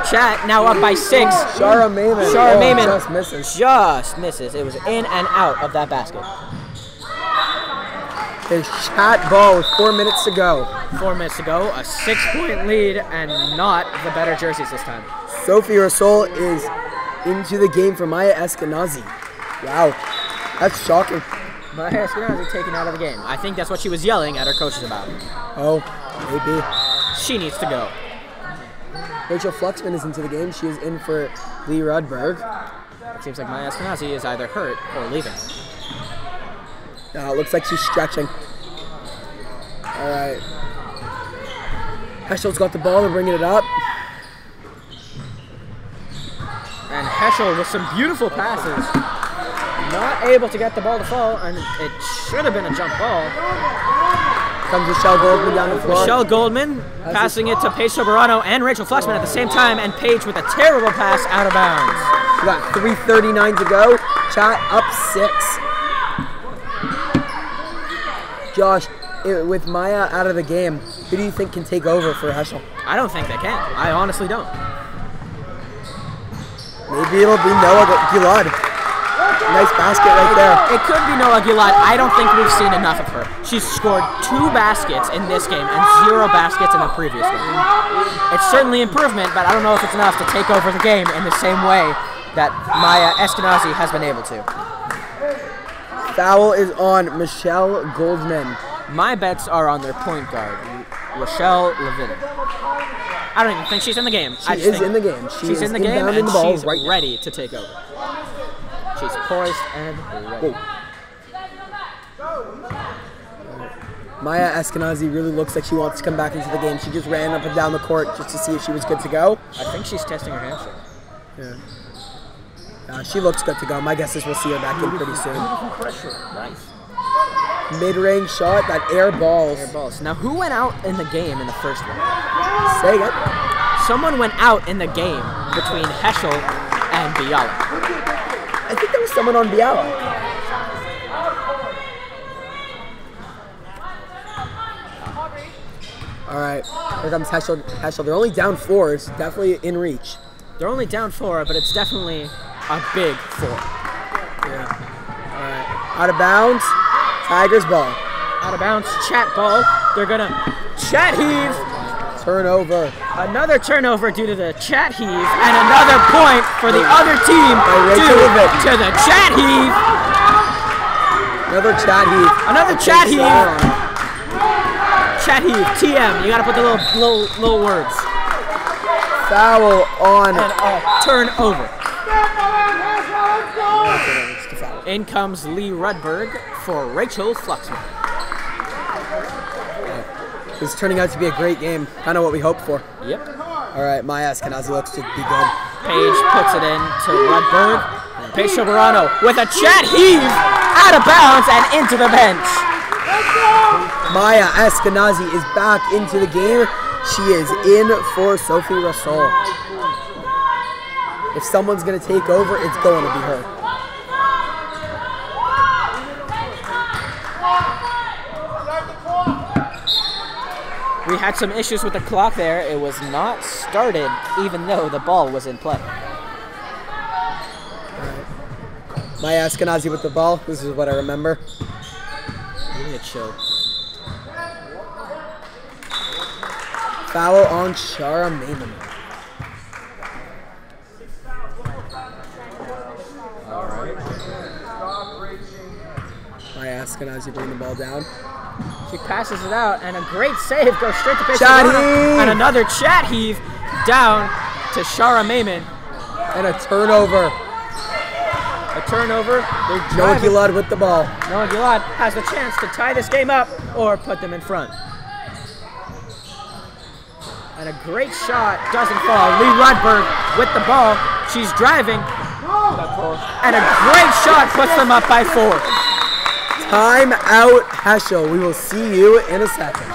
Chat now up by 6. Shara Maiman. Just misses. Just misses. It was in and out of that basket. It's Chat ball with 4 minutes to go. 4 minutes to go. A 6-point lead and not the better jerseys this time. Sophie Rasol is into the game for Maya Eskenazi. Wow, that's shocking. Maya Eskenazi taken out of the game. I think that's what she was yelling at her coaches about. Oh, maybe. She needs to go. Rachel Fluxman is into the game. She is in for Lee Rudberg. It seems like Maya Eskenazi is either hurt or leaving. It looks like she's stretching. All right. Heschel's got the ball. They're bringing it up. And Heschel with some beautiful passes. Not able to get the ball to fall, and it should have been a jump ball. Comes Michelle Goldman down the floor. Michelle Goldman passing it to Paige Soberano and Rachel Fluxman at the same time, and Paige with a terrible pass out of bounds. We got 3:39 to go. Chat up 6. Josh, with Maya out of the game, who do you think can take over for Heschel? I don't think they can. I honestly don't. Maybe it'll be Noah Gilad. Nice basket right there. It could be Noah Gilad. I don't think we've seen enough of her. She's scored 2 baskets in this game and 0 baskets in the previous one. It's certainly improvement, but I don't know if it's enough to take over the game in the same way that Maya Eskenazi has been able to. Foul is on Michelle Goldman. My bets are on their point guard, Rochelle Levin. I don't even think she's in the game. She is in the game. She's in the game and she's ready to take over. She's poised and ready. Maya Eskenazi really looks like she wants to come back into the game. She just ran up and down the court just to see if she was good to go. I think she's testing her hamstring. Yeah. She looks good to go. My guess is we'll see her back in pretty soon. Nice. Mid-range shot, that air balls. Air balls. Now, who went out in the game in the first one? Say again? Someone went out in the game between Heschel and Bialik. I think there was someone on Bialik. All right, here comes Heschel. They're only down 4. It's definitely in reach. They're only down 4, but it's definitely a big 4. Yeah. All right. Out of bounds. Tigers ball. Out of bounds. Chat ball. They're gonna Chat heave. Turnover. Another turnover due to the Chat heave, and another point for the other team due to the Chat heave. Another Chat heave. Another Chat heave. Chat heave. TM. You gotta put the little words. Foul on. And a turnover. In comes Lee Rudberg for Rachel Fluxman. It's turning out to be a great game. Kind of what we hoped for. Yep. All right, Maya Eskenazi looks to be good. Paige puts it in to Rudberg. Paige Soberano with a Chat heave. out of bounds and into the bench. Maya Eskenazi is back into the game. She is in for Sophie Rassol. If someone's going to take over, it's going to be her. We had some issues with the clock there. It was not started, even though the ball was in play. Maya Eskenazi with the ball. This is what I remember. Give me a chill. Foul on Shara Maimon. All right. Maya Eskenazi bring the ball down. She passes it out, and a great save goes straight to Chat Pacey. heave! And another chat heave down to Shara Maimon. And a turnover. A turnover. They're Noah driving. Gilad with the ball. Noah Gilad has the chance to tie this game up or put them in front. And a great shot doesn't fall. Lee Rudberg with the ball. She's driving. And a great shot puts them up by 4. Time out, Heschel. We will see you in a second.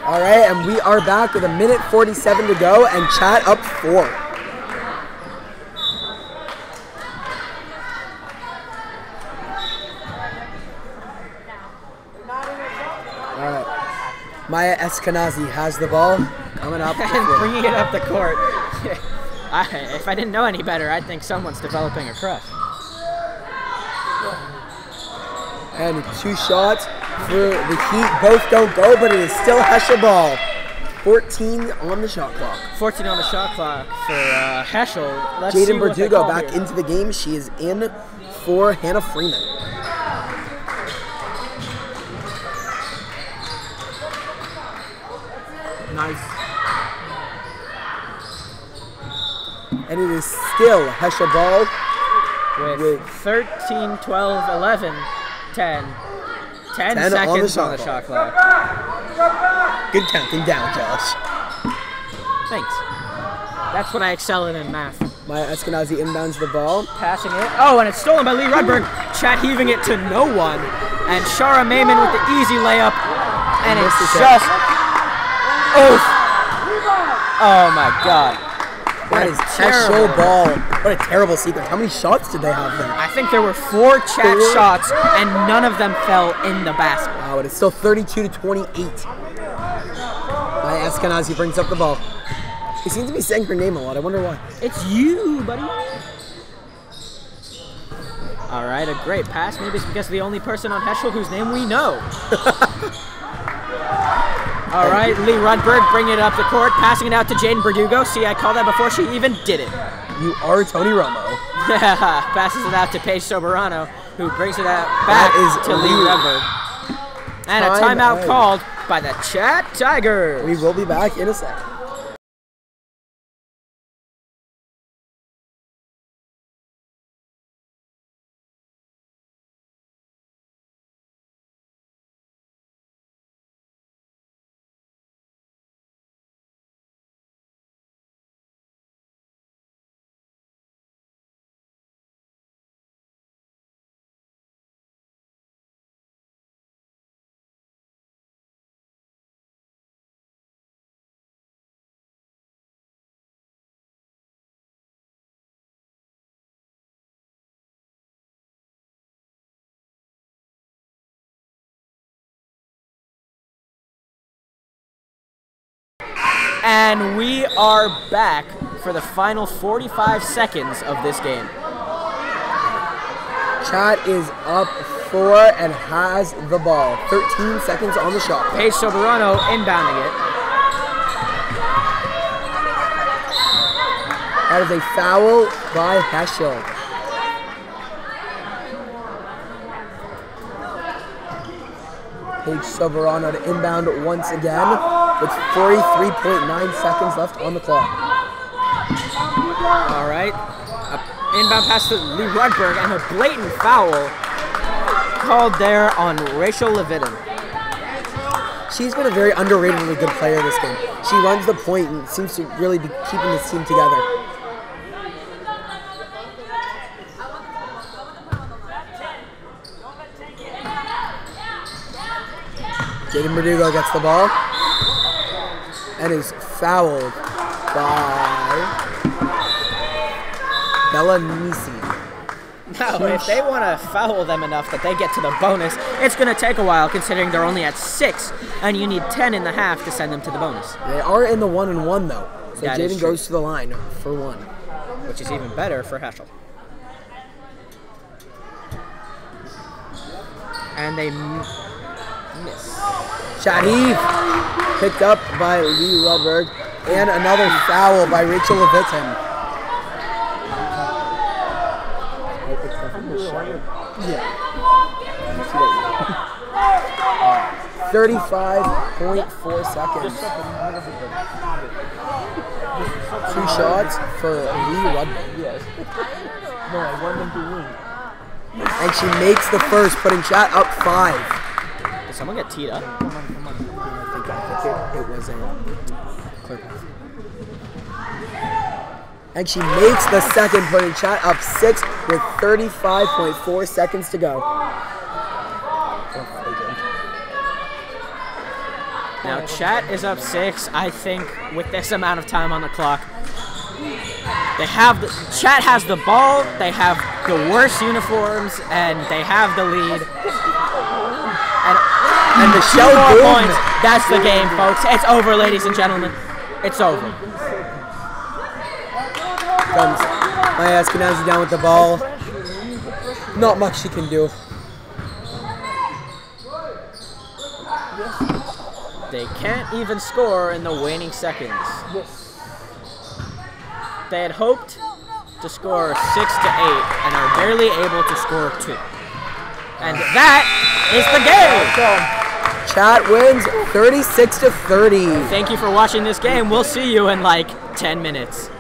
All right, and we are back with 1:47 to go and chat up 4. All right, Maya Eskenazi has the ball coming up. And bringing it up the court. If I didn't know any better, I'd think someone's developing a crush. And 2 shots for the Heat. Both don't go, but it is still Heschel ball. 14 on the shot clock. 14 on the shot clock for Heschel. Let's see Jaden what they Verdugo call back here. into the game. She is in for Hannah Freeman. Nice. And it is still Heschel ball. With 13, 12, 11, 10. 10 10 seconds on the shot clock. Good counting down, Josh. Thanks. That's what I excel in math. Maya Eskenazi inbounds the ball. Passing it. Oh, and it's stolen by Lee Rudberg. Chat heaving it to no one. And Shara Maimon with the easy layup. And it's Missed it. just... Oof. Oh my god. That is Heschel ball. What a terrible sequence. How many shots did they have there? I think there were 4 chat shots, and none of them fell in the basket. Wow, it is still 32-28. Maya Eskenazi brings up the ball. He seems to be saying her name a lot. I wonder why. It's you, buddy. All right, a great pass. Maybe it's because the only person on Heschel whose name we know. All right, Lee Rudberg bringing it up the court, passing it out to Jaden Verdugo. See, I called that before she even did it. You are Tony Romo. Passes it out to Paige Soberano, who brings it out back to Lee Rudberg. And a timeout called by the Chat Tigers. We will be back in a second. And we are back for the final 45 seconds of this game. Chat is up 4 and has the ball. 13 seconds on the shot. Paige Soberano inbounding it. That is a foul by Heschel. Paige Soberano to inbound once again with 43.9 seconds left on the clock. All right. Inbound pass to Lee Rudberg and a blatant foul called there on Rachel Levitin. She's been a very underratedly good player this game. She runs the point and seems to really be keeping this team together. Jaden Verdugo gets the ball and is fouled by Bella Nisi. Now, if they want to foul them enough that they get to the bonus, it's going to take a while considering they're only at 6, and you need 10 in the half to send them to the bonus. They are in the 1-and-1 though, so That is Jaden true. goes to the line for 1. Which is even better for Heschel. And they miss. Shahid picked up by Lee Rudberg, and another foul by Rachel Levitin. 35.4 seconds. 2 shots for Lee Rudberg. No, I want them to win. And she makes the first, putting Chat up 5. Did someone get teed up? I think it was a clear pass. And she makes the second, putting Chat up 6 with 35.4 seconds to go. Now, Chat is up 6. I think with this amount of time on the clock, Chat has the ball, they have the worst uniforms, and they have the lead. And the Shell 2 more boom. points. That's the game, folks. It's over, ladies and gentlemen. It's over. Comes Maya Eskenazi down with the ball. Not much she can do. They can't even score in the waning seconds. They had hoped to score 6 to 8 and are barely able to score 2. And that is the game! Chat wins 36 to 30. Thank you for watching this game. We'll see you in like 10 minutes.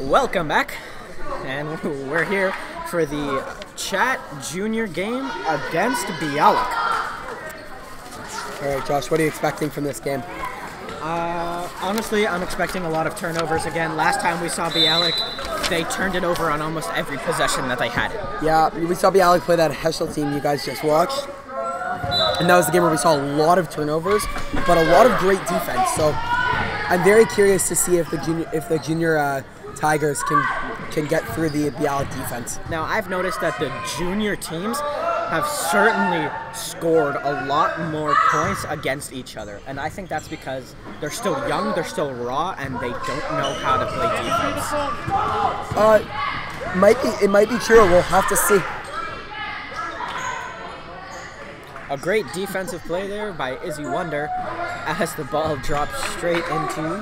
Welcome back, and we're here for the Chat Junior game against Bialik. All right, Josh, what are you expecting from this game? Honestly, I'm expecting a lot of turnovers again. Last time we saw Bialik, they turned it over on almost every possession that they had. Yeah, we saw Bialik play that Heschel team you guys just watched. And that was the game where we saw a lot of turnovers, but a lot of great defense. So I'm very curious to see if the junior Tigers can get through the Bialik defense. Now, I've noticed that the junior teams have certainly scored a lot more points against each other, and I think that's because they're still young, they're still raw, and they don't know how to play defense. It might be true. We'll have to see. A great defensive play there by Izzy Wonder as the ball drops straight into...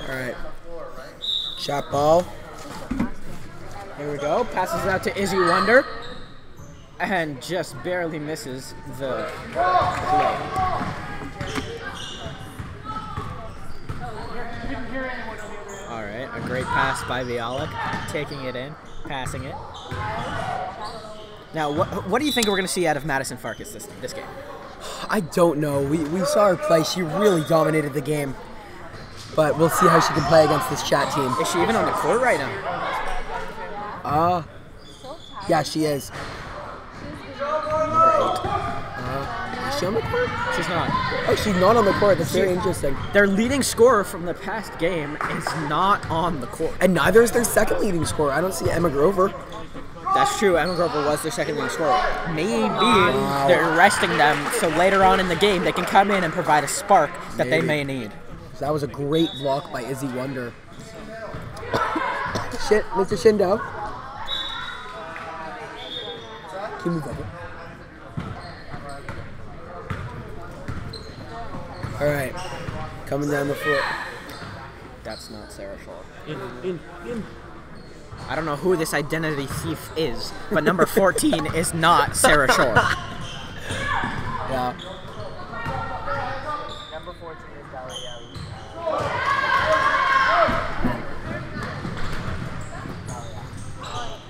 Alright. Shot ball. Here we go. Passes it out to Izzy Wonder. And just barely misses the play. Alright, a great pass by Bialik. Taking it in, passing it. Now, what do you think we're going to see out of Madison Farkas this game? I don't know. We saw her play. She really dominated the game. But we'll see how she can play against this Chat team. Is she even on the court right now? Yeah, she is. Is she on the court? She's not. Oh, she's not on the court. That's very interesting. Their leading scorer from the past game is not on the court. And neither is their second leading scorer. I don't see Emma Grover. That's true. Emma Grover was their second leading scorer. Maybe they're resting them so later on in the game they can come in and provide a spark that they may need. So that was a great block by Izzy Wonder. Shit, Mr. Shindo. Can you move over? All right, coming down the floor. That's not Sarah Shore. In. I don't know who this identity thief is, but number 14 is not Sarah Shore. Yeah. Number 14 is Bialik.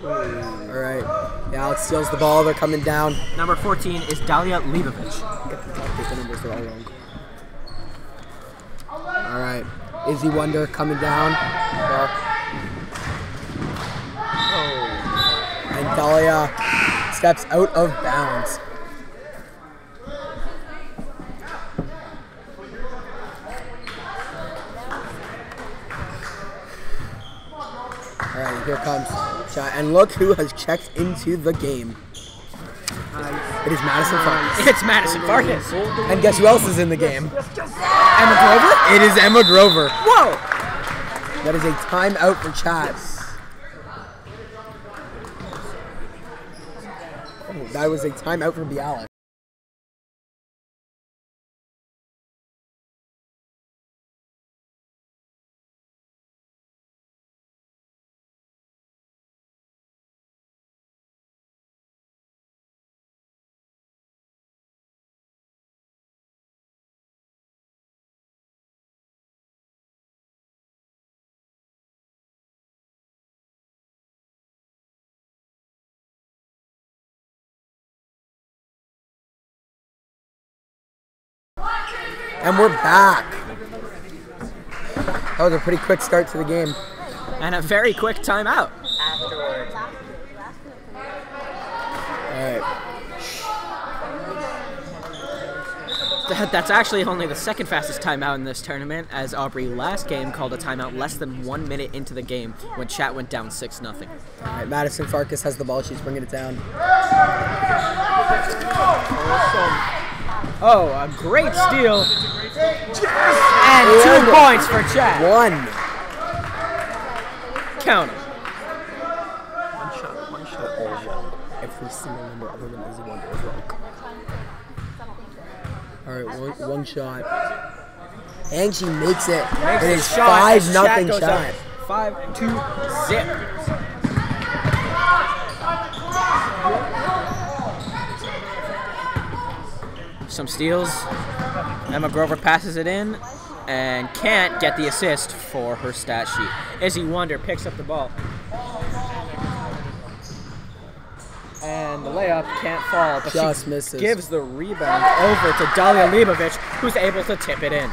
All right. Yeah, Alex steals the ball. They're coming down. Number 14 is Dalia Leibovich. The numbers are all wrong. All right. Izzy Wonder coming down. And Dalia steps out of bounds. All right, here comes shot, and look who has checked into the game. It is Madison Farkas. It's Madison Farkas. And guess who else is in the game? Emma Grover? It is Emma Grover. Whoa! That is a timeout for Chat. Oh, that was a timeout for Bialik. And we're back. That was a pretty quick start to the game. And a very quick timeout. Afterwards. Alright. That's actually only the second fastest timeout in this tournament, as Aubrey last game called a timeout less than 1 minute into the game when Chat went down 6-0. Alright, Madison Farkas has the ball. She's bringing it down. Oh, a great steal. And 2 points for Chat. 1. Count 'em. One shot, all wrong. Every single number other than Izzy Wonder is wrong. Alright, one shot. And she makes it. It is 5-0 shot. 5-2 zip. Some steals. Emma Grover passes it in and can't get the assist for her stat sheet. Izzy Wonder picks up the ball. And the layup can't fall, but Just she misses. gives the rebound over to Dalia Leibovich, who's able to tip it in.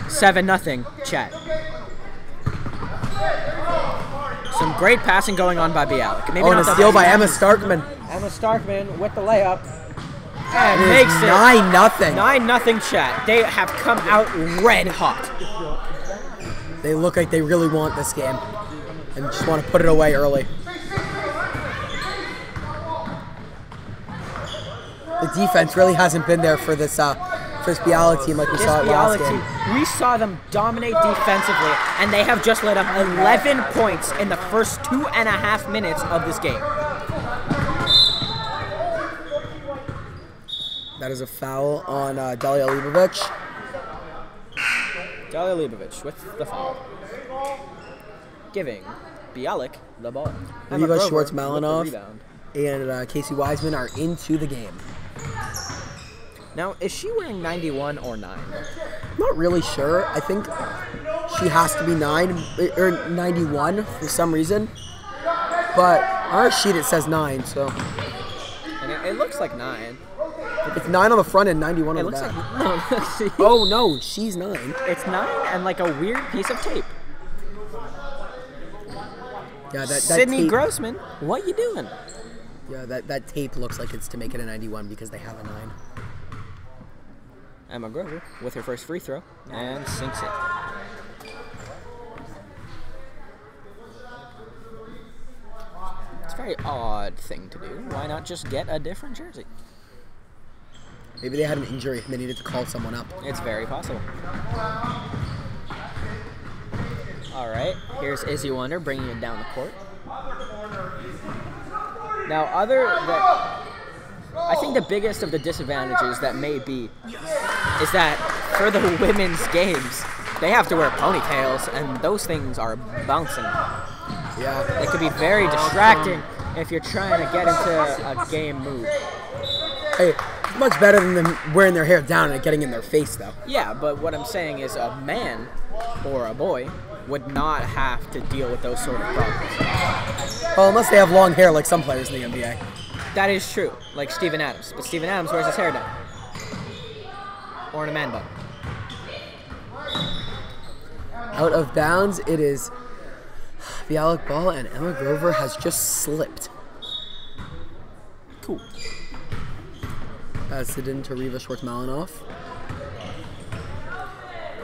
7-0, Chat. Some great passing going on by Bialik. Maybe And not a the steal by best. Emma Starkman. Emma Starkman with the layup. And It makes is it 9-0. 9-0, Chat. They have come out red hot. They look like they really want this game and just want to put it away early. The defense really hasn't been there for this Bialik team like we saw it last game. We saw them dominate defensively, and they have just let up 11 points in the first 2.5 minutes of this game. That is a foul on Dalia Leibovich. Dalia Leibovich with the foul. Giving Bialik the ball. Emma Riva Grover Schwartz-Malinov with the rebound. and Casey Wiseman are into the game. Now, is she wearing 91 or 9? I'm not really sure. I think she has to be 9 or 91 for some reason. But on our sheet it says 9, so And it looks like 9. it's 9 on the front and 91 It on the looks back. like no. See? Oh no, she's 9. It's 9 and like a weird piece of tape. Yeah, that Sydney tape, Grossman, what you doing? yeah, that tape looks like it's to make it a 91 because they have a 9. Emma Grover with her first free throw and sinks it. It's a very odd thing to do. Why not just get a different jersey? Maybe they had an injury and they needed to call someone up. It's very possible. All right, here's Izzy Wonder bringing it down the court. Now, I think the biggest of the disadvantages that may be is that for the women's games, they have to wear ponytails, and those things are bouncing. Yeah. It could be very distracting if you're trying to get into a game mood. Hey, it's much better than them wearing their hair down and getting in their face, though. Yeah, but what I'm saying is a man or a boy would not have to deal with those sort of problems. Well, unless they have long hair like some players in the NBA. That is true, like Steven Adams. But Steven Adams wears his hair down. Or in a man bun. Out of bounds, it is Bialik ball, and Emma Grover has just slipped. Cool. Pass it in to Riva Schwartz-Malinov.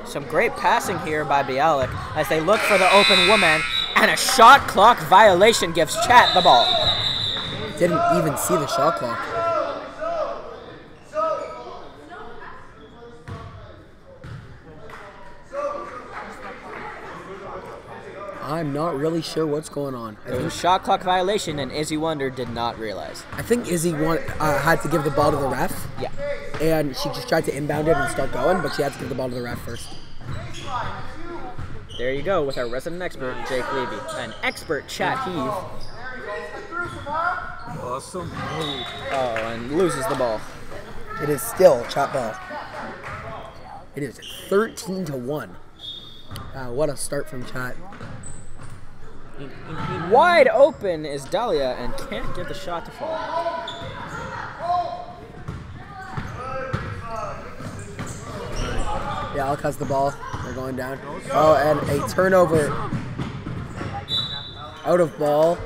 Some great passing here by Bialik as they look for the open woman, and a shot clock violation gives Chat the ball. Didn't even see the shot clock. I'm not really sure what's going on. There was a shot clock violation, and Izzy Wonder did not realize. I think Izzy had to give the ball to the ref, Yeah. and she just tried to inbound it and start going, but she had to give the ball to the ref first. There you go with our resident expert, Jake Levy. An expert Chat heave. Awesome. Oh, and loses the ball. It is still Chat ball. It is 13-1. What a start from Chat. Wide open is Dahlia and can't get the shot to fall. Bialik has the ball. They're going down. Oh, and a turnover. Out of bounds.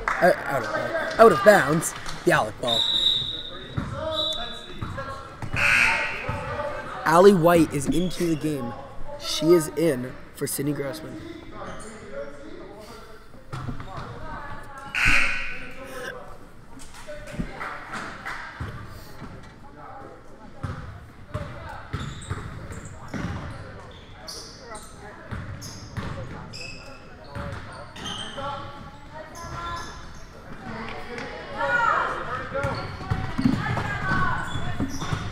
Bialik ball. Allie White is into the game. She is in for Sydney Grossman.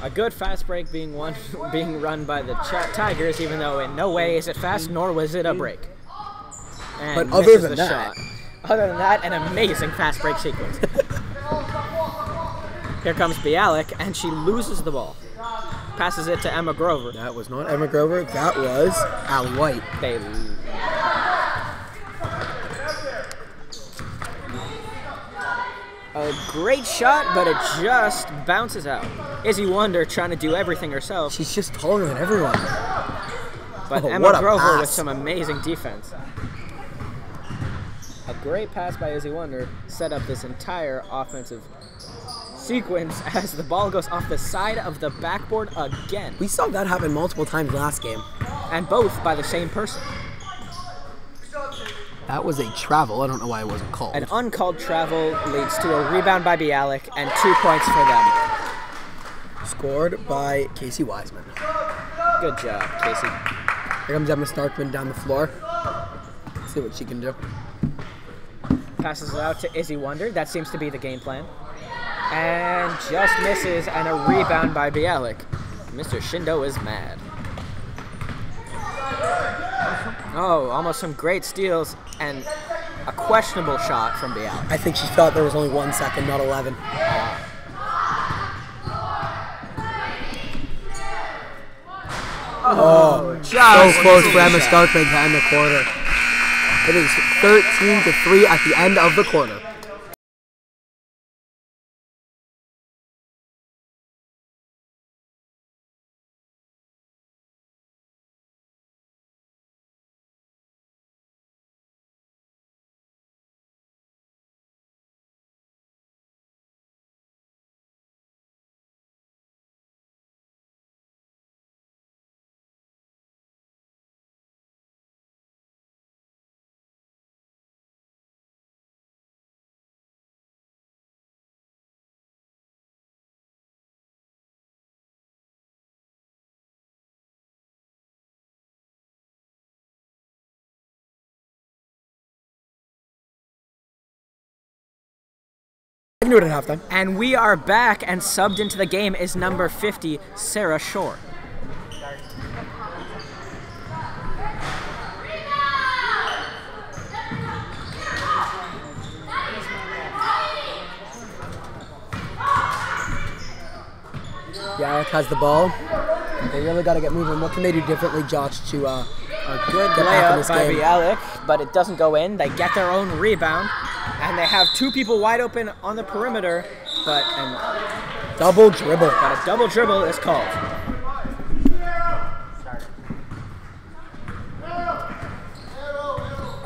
A good fast break being run by the Chat Tigers, even though in no way is it fast, nor was it a break. And But other misses than the that- shot. Other than that, an amazing fast break sequence. Here comes Bialik, and she loses the ball. passes it to Emma Grover. That was not Emma Grover. That was Allie White. They a great shot, but it just bounces out. Izzy Wonder trying to do everything herself. She's just taller than everyone. But Oh, Emma what a Grover pass. with some amazing defense. A great pass by Izzy Wonder set up this entire offensive sequence as the ball goes off the side of the backboard again. We saw that happen multiple times last game. And both by the same person. That was a travel. I don't know why it wasn't called. An uncalled travel leads to a rebound by Bialik and 2 points for them. Scored by Casey Wiseman. Good job, Casey. Here comes Emma Starkman down the floor. Let's see what she can do. Passes it out to Izzy Wonder. That seems to be the game plan. And just misses, and a rebound by Bialik. Mr. Shindo is mad. Oh, almost some great steals and a questionable shot from Bialik. I think she thought there was only 1 second, not 11. Oh, so close for Emma Starkman to end the quarter. It is 13-3 at the end of the quarter. I can do it at halftime. And we are back, and subbed into the game is number 50, Sarah Shore. Bialik has the ball. They really got to get moving. What can they do differently, Josh, to A good get back in layup this by game? Bialik, but it doesn't go in. They get their own rebound, and they have 2 people wide open on the perimeter, but Double dribble. a double dribble is called.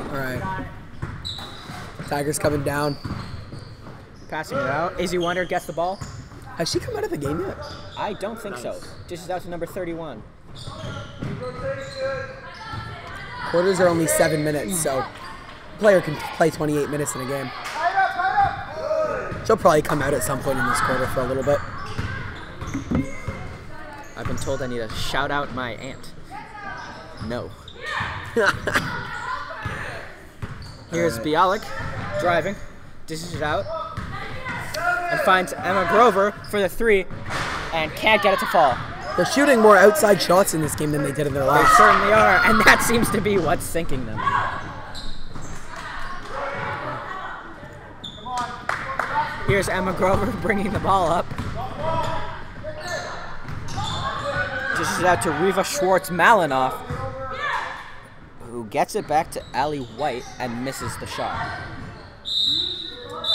All right. Tigers coming down. Passing it out. Izzy Wonder gets the ball. Has she come out of the game yet? I don't think so. Dishes out to number 31. Quarters are only 7 minutes, so player can play 28 minutes in a game. She'll probably come out at some point in this quarter for a little bit. I've been told I need to shout out my aunt. No. Here's Bialik driving, dishes it out, and finds Emma Grover for the 3, and can't get it to fall. They're shooting more outside shots in this game than they did in their They last. certainly are, and that seems to be what's sinking them. Here's Emma Grover bringing the ball up. Dishes it out to Riva Schwartz-Malinoff, who gets it back to Allie White and misses the shot.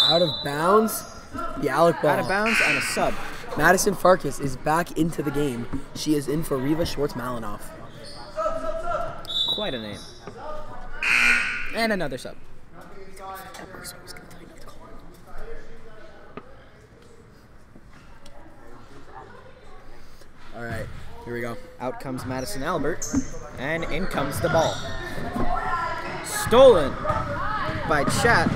Out of bounds. Bialik ball. Out of bounds and a sub. Madison Farkas is back into the game. She is in for Riva Schwartz-Malinoff. Quite a name. And another sub. All right, here we go. Out comes Madison Albert, and in comes the ball. Stolen by Chat.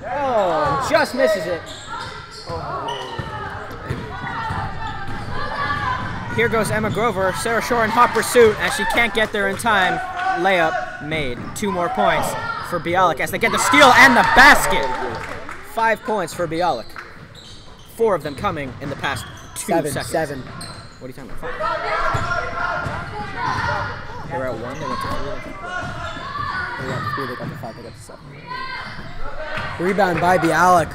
Oh, just misses it. Here goes Emma Grover. Sarah Shore in hot pursuit, and she can't get there in time. Layup made. 2 more points for Bialik as they get the steal and the basket. 5 points for Bialik. 4 of them coming in the past 2 seconds. 7. What are you talking about? 5. They were at 1, they went to 3. They got 3, they got to 5, they got to 7. Rebound by Bialik.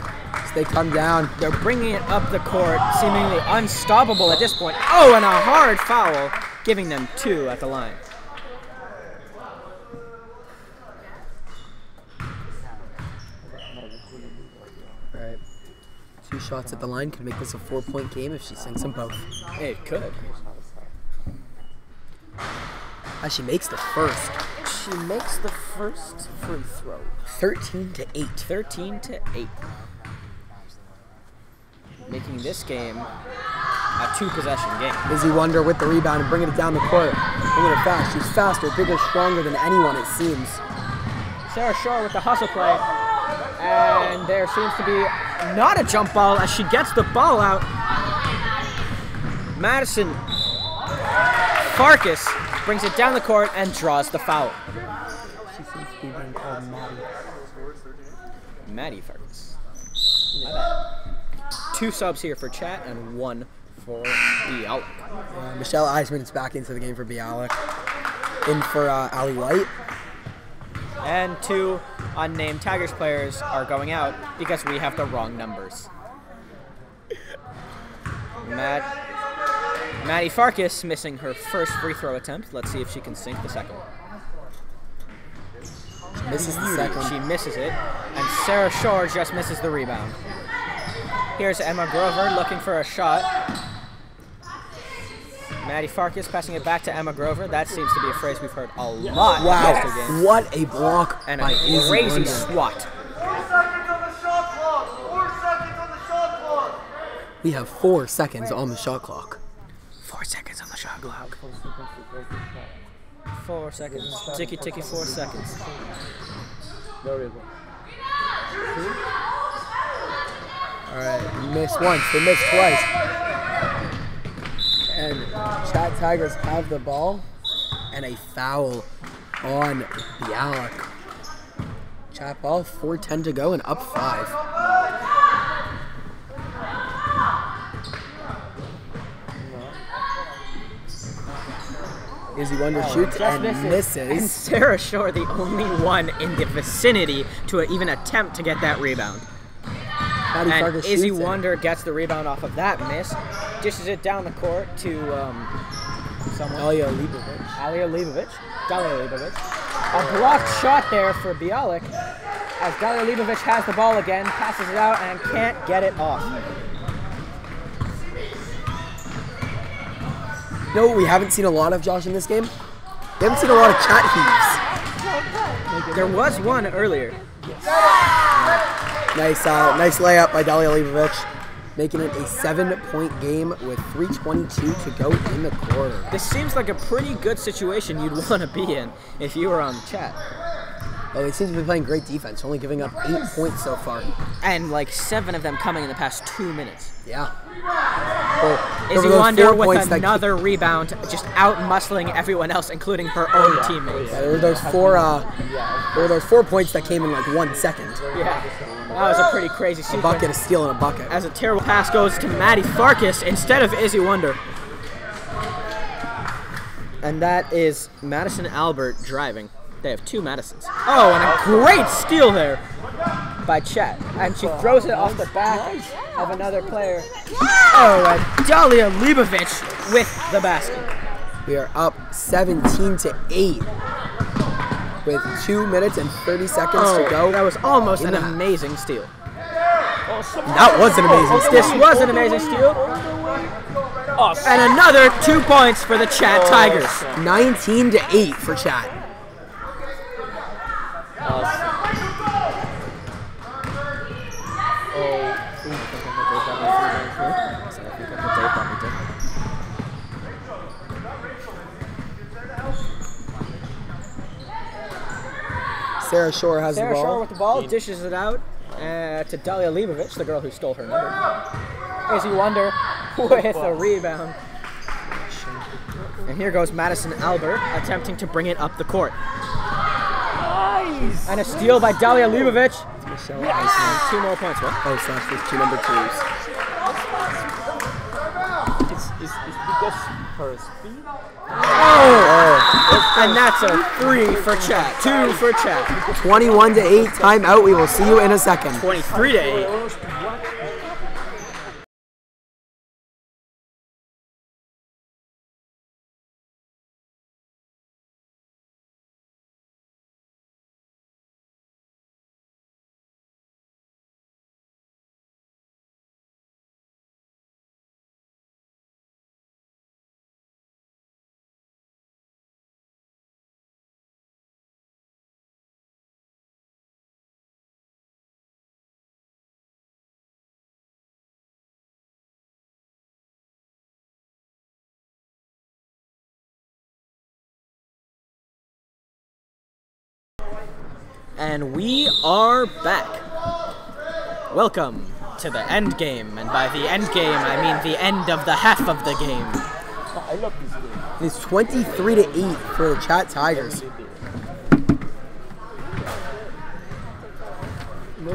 as they come down. They're bringing it up the court, seemingly unstoppable at this point. Oh, and a hard foul, giving them 2 at the line. All right. 2 shots at the line could make this a 4-point game if she sinks them both. It could. As she makes the first. She makes the first free throw. 13-8. 13-8. Making this game a 2-possession game. Izzy Wonder with the rebound and bringing it down the court. Bringing it fast. She's faster, bigger, stronger than anyone, it seems. Sarah Shaw with the hustle play. And there seems to be not a jump ball as she gets the ball out. Madison Farkas brings it down the court and draws the foul. She seems to be being called Maddie Farkas. My bad. 2 subs here for Chat and 1 for Bialik. Michelle Eisman is back into the game for Bialik. In for Ali White. And 2 unnamed Tigers players are going out because we have the wrong numbers. Maddie Farkas missing her first free throw attempt. Let's see if she can sink the second one. She misses the second. She misses it. And Sarah Shore just misses the rebound. Here's Emma Grover looking for a shot. Maddie Farkas passing it back to Emma Grover. That seems to be a phrase we've heard a lot. Wow, what a block and by a Izzy crazy Wonder. swat. 4 seconds on the shot clock. 4 seconds on the shot clock. We have 4 seconds on the shot clock. 4 seconds on the shot clock. 4 seconds. Ticky, 4 seconds. Alright, miss once, they miss twice. And Chat Tigers have the ball and a foul on Bialik. Chat ball, 4:10 to go and up 5. Izzy Wonder shoots and misses. And Sarah Shore, the only one in the vicinity to even attempt to get that rebound. Maddie And Farkas Izzy shoots it. Wonder gets the rebound off of that miss. Dishes it down the court to someone. Dalia Leibovich. Dalia Leibovich. A blocked shot there for Bialik. As Dalia Leibovich has the ball again, passes it out and can't get it off. You know what we haven't seen a lot of, Josh, in this game? We haven't seen a lot of Chat heaves. There was one earlier. Nice layup by Dalia Leibovich, making it a 7-point game with 3:22 to go in the quarter. This seems like a pretty good situation you'd want to be in if you were on Chat. Well, they seem to be playing great defense, only giving up 8 points so far. And like 7 of them coming in the past 2 minutes. Yeah. Well, Izzy Wonder with another rebound, just out-muscling everyone else, including her own teammates. Yeah, there were those 4 points that came in like 1 second. Yeah, that was a pretty crazy sequence. A bucket, a steal, and a bucket. As a terrible pass goes to Maddie Farkas instead of Izzy Wonder. And that is Madison Albert driving. They have 2 Madisons. Oh, and a great steal there by Chat. And she throws it off the back of another player. Oh, and Dalia Leibovich with the basket. We are up 17-8 with 2 minutes and 30 seconds to go. That was almost an amazing steal. That was an amazing steal. This was an amazing steal. And another 2 points for the Chat Tigers. 19-8 for Chat. Sarah Shore has the ball. Sarah Shore with the ball, dishes it out to Dalia Leibovich, the girl who stole her number. Izzy Wonder with a rebound. And here goes Madison Albert attempting to bring it up the court. Nice! And a steal by Dalia Leibovich. Yes! 2 more points, what? Oh, slash with 2 number 2s. It's because her speed. Oh! And that's a 3 for Chat. 2 for Chat. 21-8 timeout. We will see you in a second. 23-8. And we are back. Welcome to the end game, and by the end game, I mean the end of the half of the game. I love this game. It's 23-8 for the Chat Tigers. No,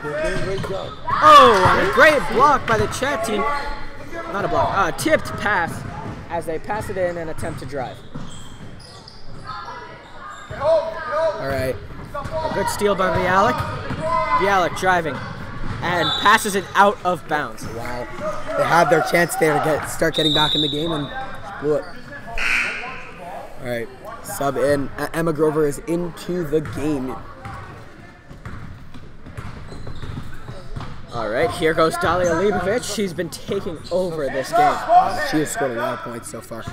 they're doing a great job. Oh, and a great block by the Chat team. Not a block, tipped pass as they pass it in and attempt to drive. All right. A good steal by Bialik. Bialik driving and passes it out of bounds. Wow. They had their chance there to start getting back in the game and blew it. All right. Sub in. Emma Grover is into the game. All right, here goes Dalia Leibovich. She's been taking over this game. She has scored a lot of points so far.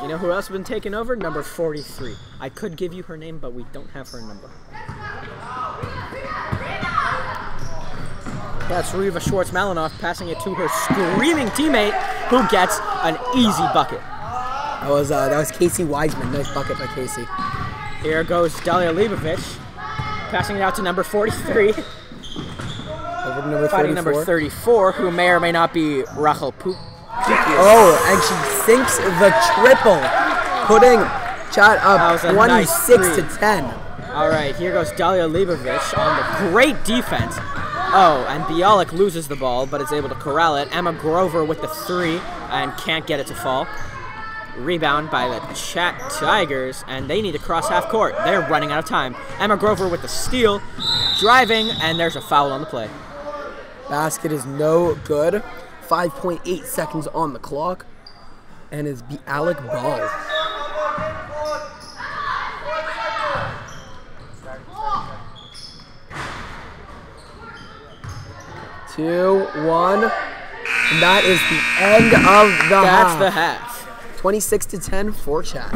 You know who else has been taking over? Number 43. I could give you her name, but we don't have her number. That's Riva Schwartz-Malinoff passing it to her screaming teammate, who gets an easy bucket. That was Casey Wiseman. Nice bucket by Casey. Here goes Dalia Leibovich, passing it out to number 43. Over to number 34. Fighting number 34, who may or may not be Rachel Poop. Oh, and she sinks the triple, putting Chat up 26-10. All right, here goes Dalia Leibovich on the great defense. Oh, and Bialik loses the ball, but is able to corral it. Emma Grover with the 3 and can't get it to fall. Rebound by the Chat Tigers, and they need to cross half court. They're running out of time. Emma Grover with the steal, driving, and there's a foul on the play. Basket is no good. 5.8 seconds on the clock, and is Bialik ball. Two, one, and that is the end of the half. That's the half. 26-10 for Chat.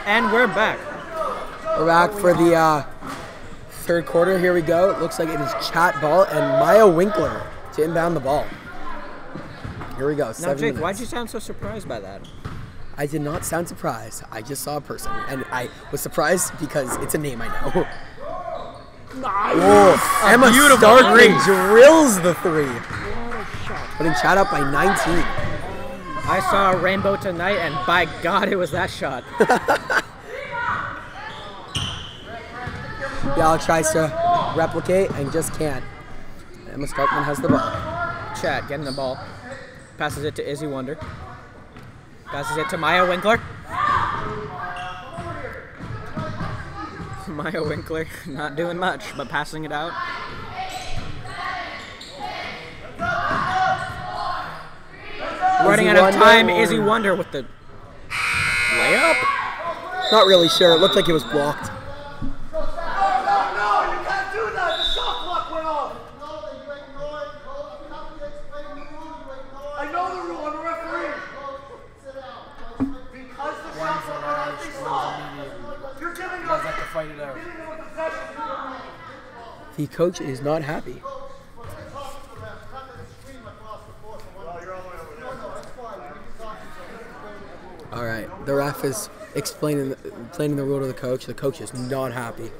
And we're back. We're back for the third quarter. Here we go. It looks like it is Chat ball and Maya Winkler to inbound the ball. Here we go. Now, 7 Jake, minutes. why'd you sound so surprised by that? I did not sound surprised. I just saw a person, and I was surprised because it's a name I know. Oh, Emma Starkman drills the 3, putting Chat up by 19. I saw a rainbow tonight, and by God, it was that shot. Bialik tries to replicate and just can't. Emma Starkman has the ball. Chat getting the ball. Passes it to Izzy Wonder. Passes it to Maya Winkler. Maya Winkler not doing much, but passing it out. Running out of time, Izzy Wonder with the layup? Not really sure. It looked like it was blocked. The coach is not happy. All right, the ref is explaining the rule to the coach. The coach is not happy.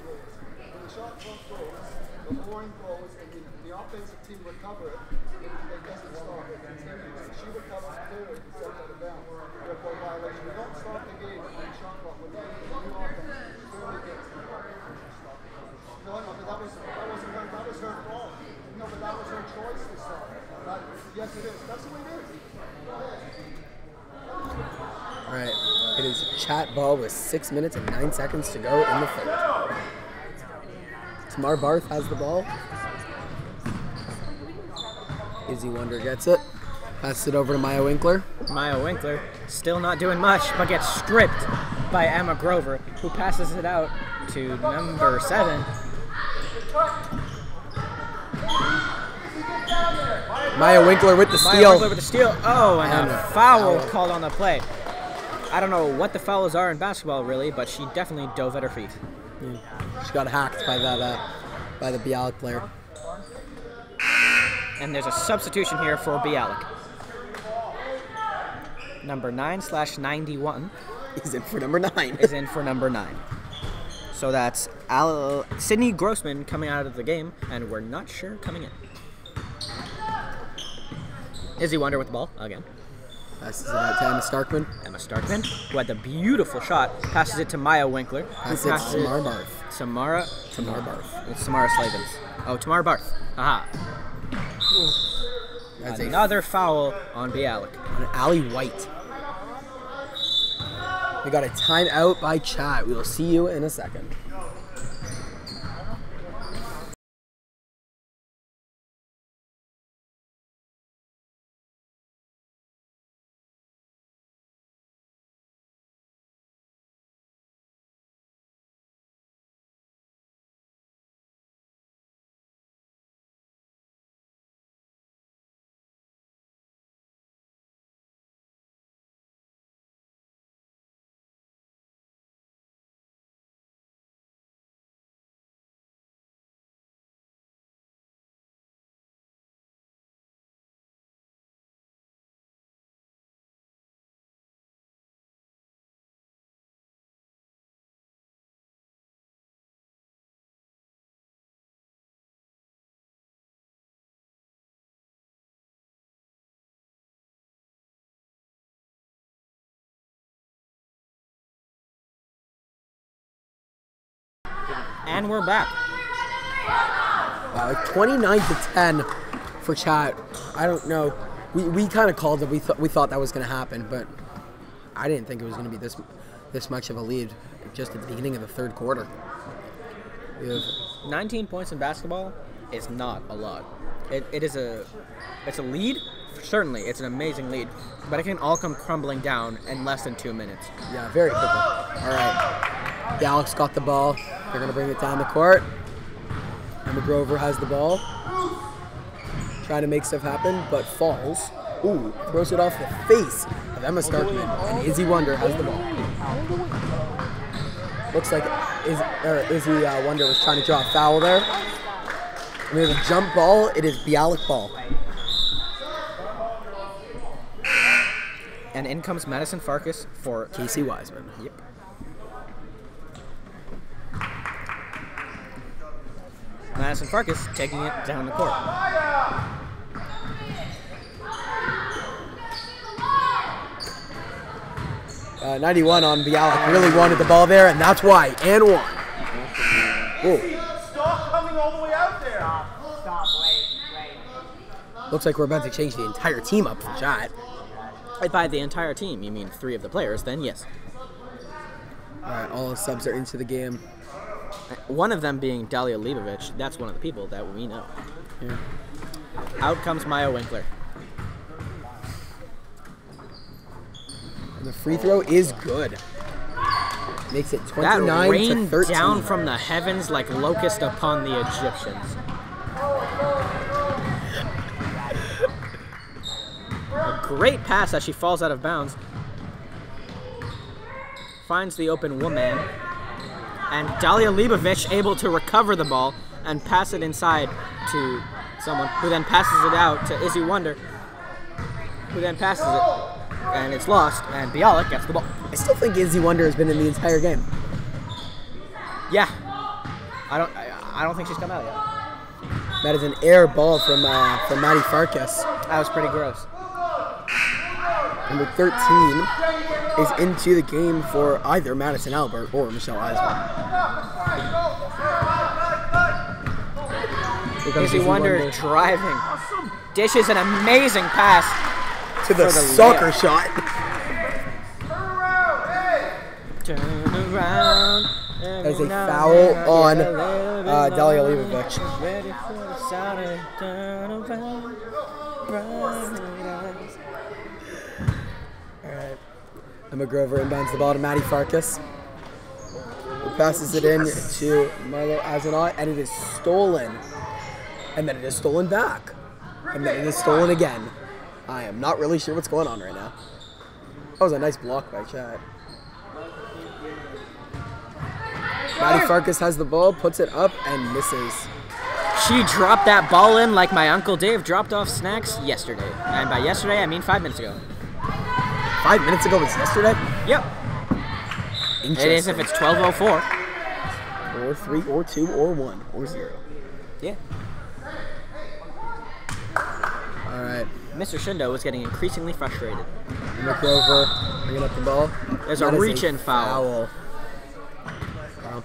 All right, it is chat ball with 6 minutes and 9 seconds to go in the third. Tamar Barth has the ball. Izzy Wonder gets it. Passes it over to Maya Winkler. Maya Winkler still not doing much, but gets stripped by Emma Grover, who passes it out to number 7. Maya Winkler with the steal. Maya Winkler with the steal. Oh, and a foul called on the play. I don't know what the fouls are in basketball, really, but she definitely dove at her feet. Yeah. She got hacked by the Bialik player. And there's a substitution here for Bialik. Number 9/91 He's in for number 9. is in for number 9. So that's Sydney Grossman coming out of the game, and we're not sure coming in. Izzy Wonder with the ball again. Passes it out to Emma Starkman. Emma Starkman, who had the beautiful shot, passes it to Maya Winkler. Passes it to Tamar Barth. Tamar Barth. It's Tamara Slavens. Oh, Tamar Barth. Aha. That's Another foul on Bialik. On Allie White. We got a timeout by chat. We will see you in a second. And we're back. 29-10 for chat. I don't know. We kind of called it. We thought that was going to happen, but I didn't think it was going to be this much of a lead just at the beginning of the third quarter. 19 points in basketball is not a lot. It's a lead. Certainly, it's an amazing lead, but it can all come crumbling down in less than 2 minutes. Yeah, very quickly. All right. Bialik's got the ball. They're going to bring it down the court. Emma Grover has the ball. Trying to make stuff happen, but falls. Ooh, throws it off the face of Emma Starkman. And Izzy Wonder has the ball. Looks like Izzy Wonder was trying to draw a foul there. And there's a jump ball. It is Bialik ball. And in comes Madison Farkas for Casey Wiseman. Yep. Madison Farkas taking it down the court. 91 on Bialik. Really wanted the ball there, and that's why. And one. Stop coming all the way out there. Stop, wait. Looks like we're about to change the entire team up for chat. By the entire team, you mean 3 of the players, then yes. Alright, all subs are into the game. One of them being Dalia Leibovich. That's one of the people that we know. Yeah. Out comes Maya Winkler. And the free throw is good. Makes it That 29 to rained 13. down from the heavens like locust upon the Egyptians. A great pass as she falls out of bounds. Finds the open woman. And Dalia Leibovich able to recover the ball and pass it inside to someone who then passes it out to Izzy Wonder, who then passes it. And it's lost, and Bialik gets the ball. I still think Izzy Wonder has been in the entire game. Yeah. I don't think she's come out yet. That is an air ball from Maddie Farkas. That was pretty gross. Number 13 is into the game for either Madison Albert or Michelle Eisman. Izzy Wonder driving. Dishes an amazing pass To the soccer layup. shot. Turn around. That is a foul on Dalia Leibovich. Ready for the Saturday, turn around. Alright. Emma Grover inbounds the ball to Maddie Farkas. Who passes it in to Marlo Azanot, and it is stolen. And then it is stolen back. And then it is stolen again. I am not really sure what's going on right now. That was a nice block by Chad. Maddie Farkas has the ball, puts it up, and misses. She dropped that ball in like my Uncle Dave dropped off snacks yesterday. And by yesterday, I mean 5 minutes ago. 5 minutes ago was yesterday? Yep. It is if it's 12:04. Or 3, or 2, or 1, or 0. Yeah. Alright. Mr. Shindo was getting increasingly frustrated. Emma Grover bringing up the ball. There's a That is reach-in foul. Wow.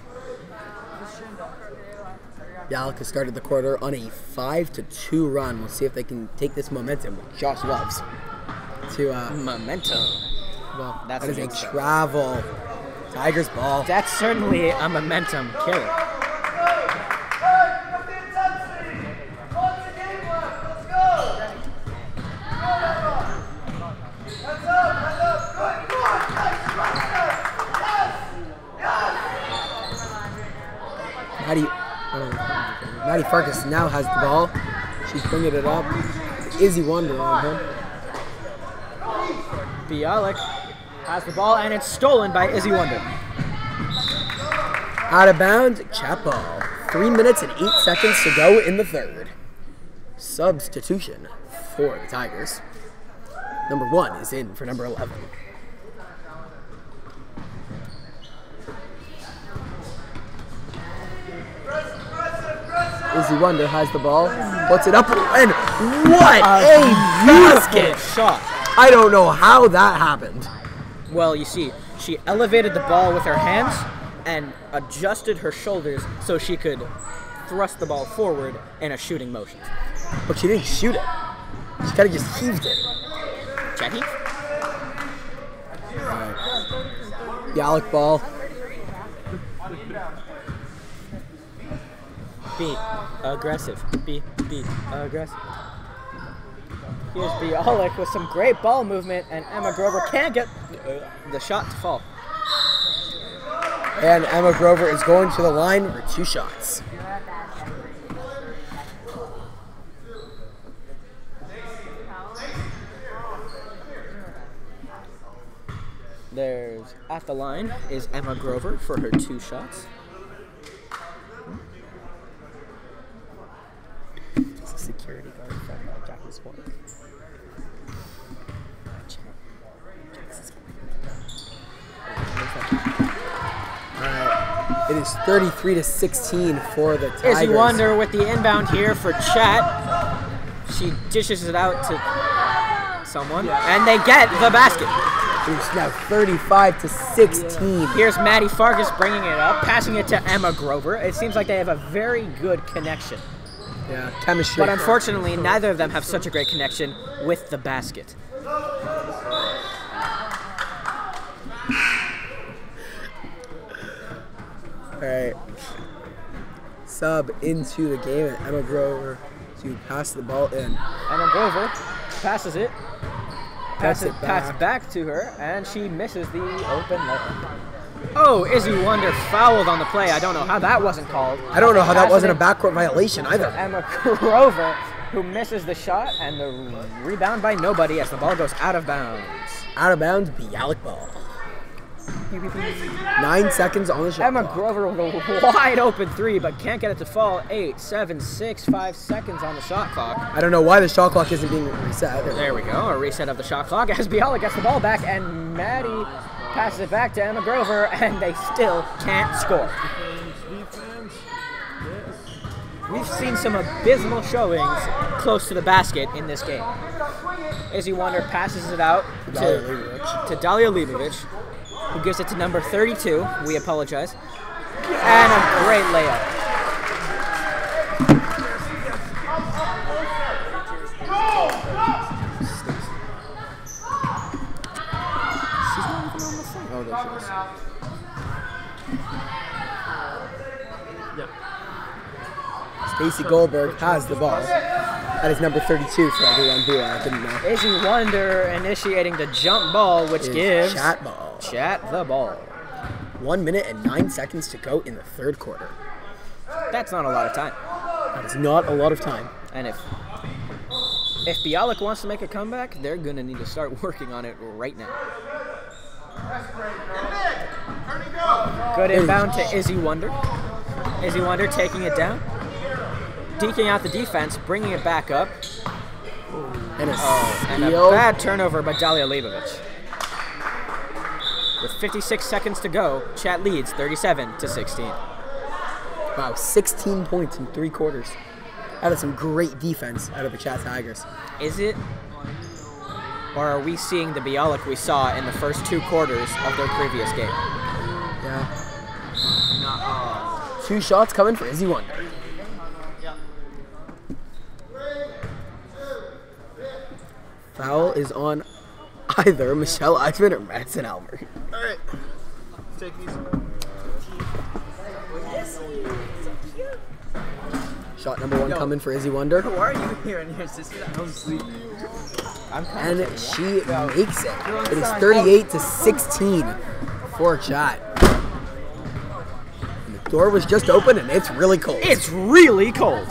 Bialik has started the quarter on a 5-2 run. We'll see if they can take this momentum with Josh Loves. To Momentum. well, That's that is a a good start. travel. Tigers ball. That's certainly a momentum killer. Maddie Farkas now has the ball. She's bringing it up. Izzy Wonder on her. Bialik has the ball, and it's stolen by Izzy Wonder. Out of bounds, chat ball. 3 minutes and 8 seconds to go in the third. Substitution for the Tigers. Number 1 is in for number 11. Izzy Wonder has the ball, puts it up, and what a basket! Shot. I don't know how that happened. Well, you see, she elevated the ball with her hands and adjusted her shoulders so she could thrust the ball forward in a shooting motion. But she didn't shoot it. She kind of just heaved it. Jackie? Bialik ball. Be aggressive. Be aggressive. Here's Bialik with some great ball movement, and Emma Grover can't get the shot to fall. And Emma Grover is going to the line for 2 shots. There's at the line is Emma Grover for her 2 shots. Security guard from Jackie's work. Alright, it is 33-16 for the Tigers. Izzy Wonder with the inbound here for Chat. She dishes it out to someone, and they get the basket. It's now 35 to 16. Here's Maddie Farkas bringing it up, passing it to Emma Grover. It seems like they have a very good connection. Yeah, chemistry. But unfortunately, neither of them have such a great connection with the basket. All right. Sub into the game, and Emma Grover to pass the ball in. Emma Grover passes it. Passes Back to her, and she misses the open layup. Oh, Izzy Wonder fouled on the play. I don't know how that wasn't called. I don't know how that wasn't a backcourt violation either. Emma Grover, who misses the shot, and the rebound by nobody as the ball goes out of bounds. Out of bounds, Bialik ball. 9 seconds on the shot Emma clock. Grover with a wide open three, but can't get it to fall. 8, 7, 6, 5 seconds on the shot clock. I don't know why the shot clock isn't being reset. There we go, a reset of the shot clock as Bialik gets the ball back, and Maddie passes it back to Emma Grover, and they still can't score. We've seen some abysmal showings close to the basket in this game. Izzy Wonder passes it out to Dalia Leibovich, who gives it to number 32. We apologize. And a great layup. She's not even on the thing. Oh, there she is. Stacey Goldberg has the ball. That is number 32 for everyone who didn't know. Izzy Wonder initiating the jump ball, which gives Chat ball. Chat the ball. 1 minute and 9 seconds to go in the third quarter. That's not a lot of time. That is not a lot of time. And if Bialik wants to make a comeback, they're going to need to start working on it right now. Good inbound to Izzy Wonder. Izzy Wonder taking it down. Deking out the defense, bringing it back up. And a And a steal. bad turnover by Dalia Leibovich. With 56 seconds to go, Chat leads 37 to 16. Wow, 16 points in 3 quarters. That is some great defense out of the Chat Tigers. Is it? Or are we seeing the Bialik we saw in the first 2 quarters of their previous game? Yeah. 2 shots coming for Izzy Wonder. Foul is on either Michelle Eisman or Madison Albert. All right. Take these. Shot number 1 coming for Izzy Wonder. Who are you here and your sister? I don't sleep. And she makes it. It is 38 to 16 for Chat. And the door was just open and it's really cold. It's really cold.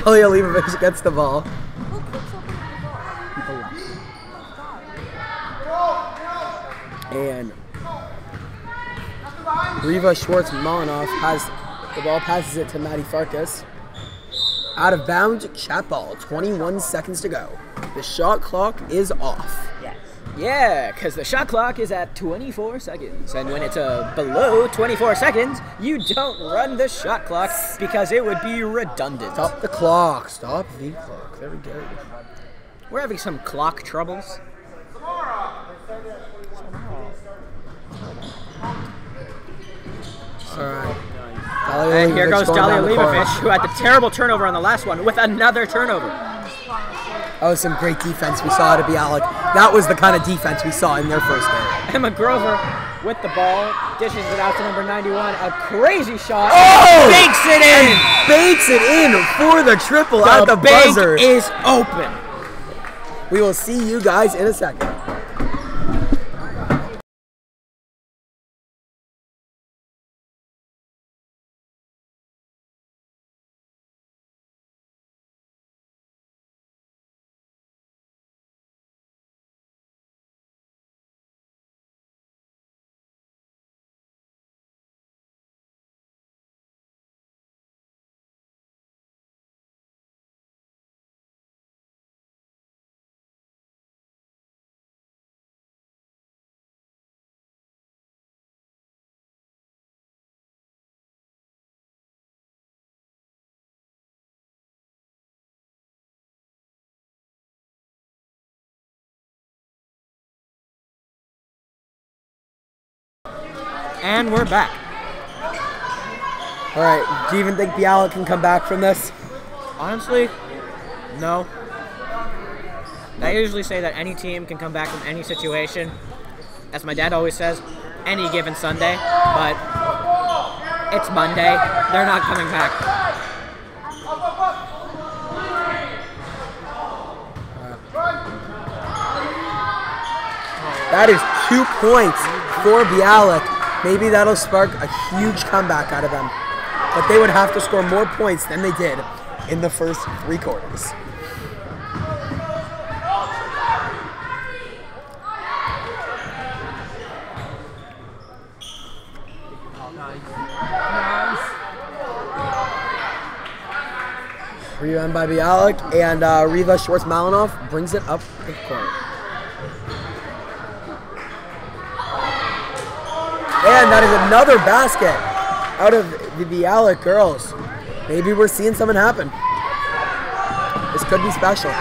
Dalia Leibovich gets the ball. And Riva Schwartz-Molinoff has the ball, passes it to Maddie Farkas. Out of bounds, Chat ball, 21 seconds to go. The shot clock is off. Yeah, because the shot clock is at 24 seconds. And when it's below 24 seconds, you don't run the shot clock because it would be redundant. Stop the clock. Stop the clock. There we go. We're having some clock troubles. Alright. And here goes Dalia Leibovich, who had the terrible turnover on the last one, with another turnover. That was some great defense we saw to Bialik. That was the kind of defense we saw in their first game. Emma Grover with the ball, dishes it out to number 91. A crazy shot. Oh! Banks it in! Banks it in for the triple at the bank buzzer. is open. We will see you guys in a second. And we're back. All right, do you even think Bialik can come back from this? Honestly, no. I usually say that any team can come back from any situation. As my dad always says, any given Sunday, but it's Monday. They're not coming back. That is 2 points for Bialik. Maybe that'll spark a huge comeback out of them. But they would have to score more points than they did in the first 3 quarters. Rebound by Bialik, and Riva Schwartz-Malinov brings it up the court. And that is another basket out of the Bialik girls. Maybe we're seeing something happen. This could be special.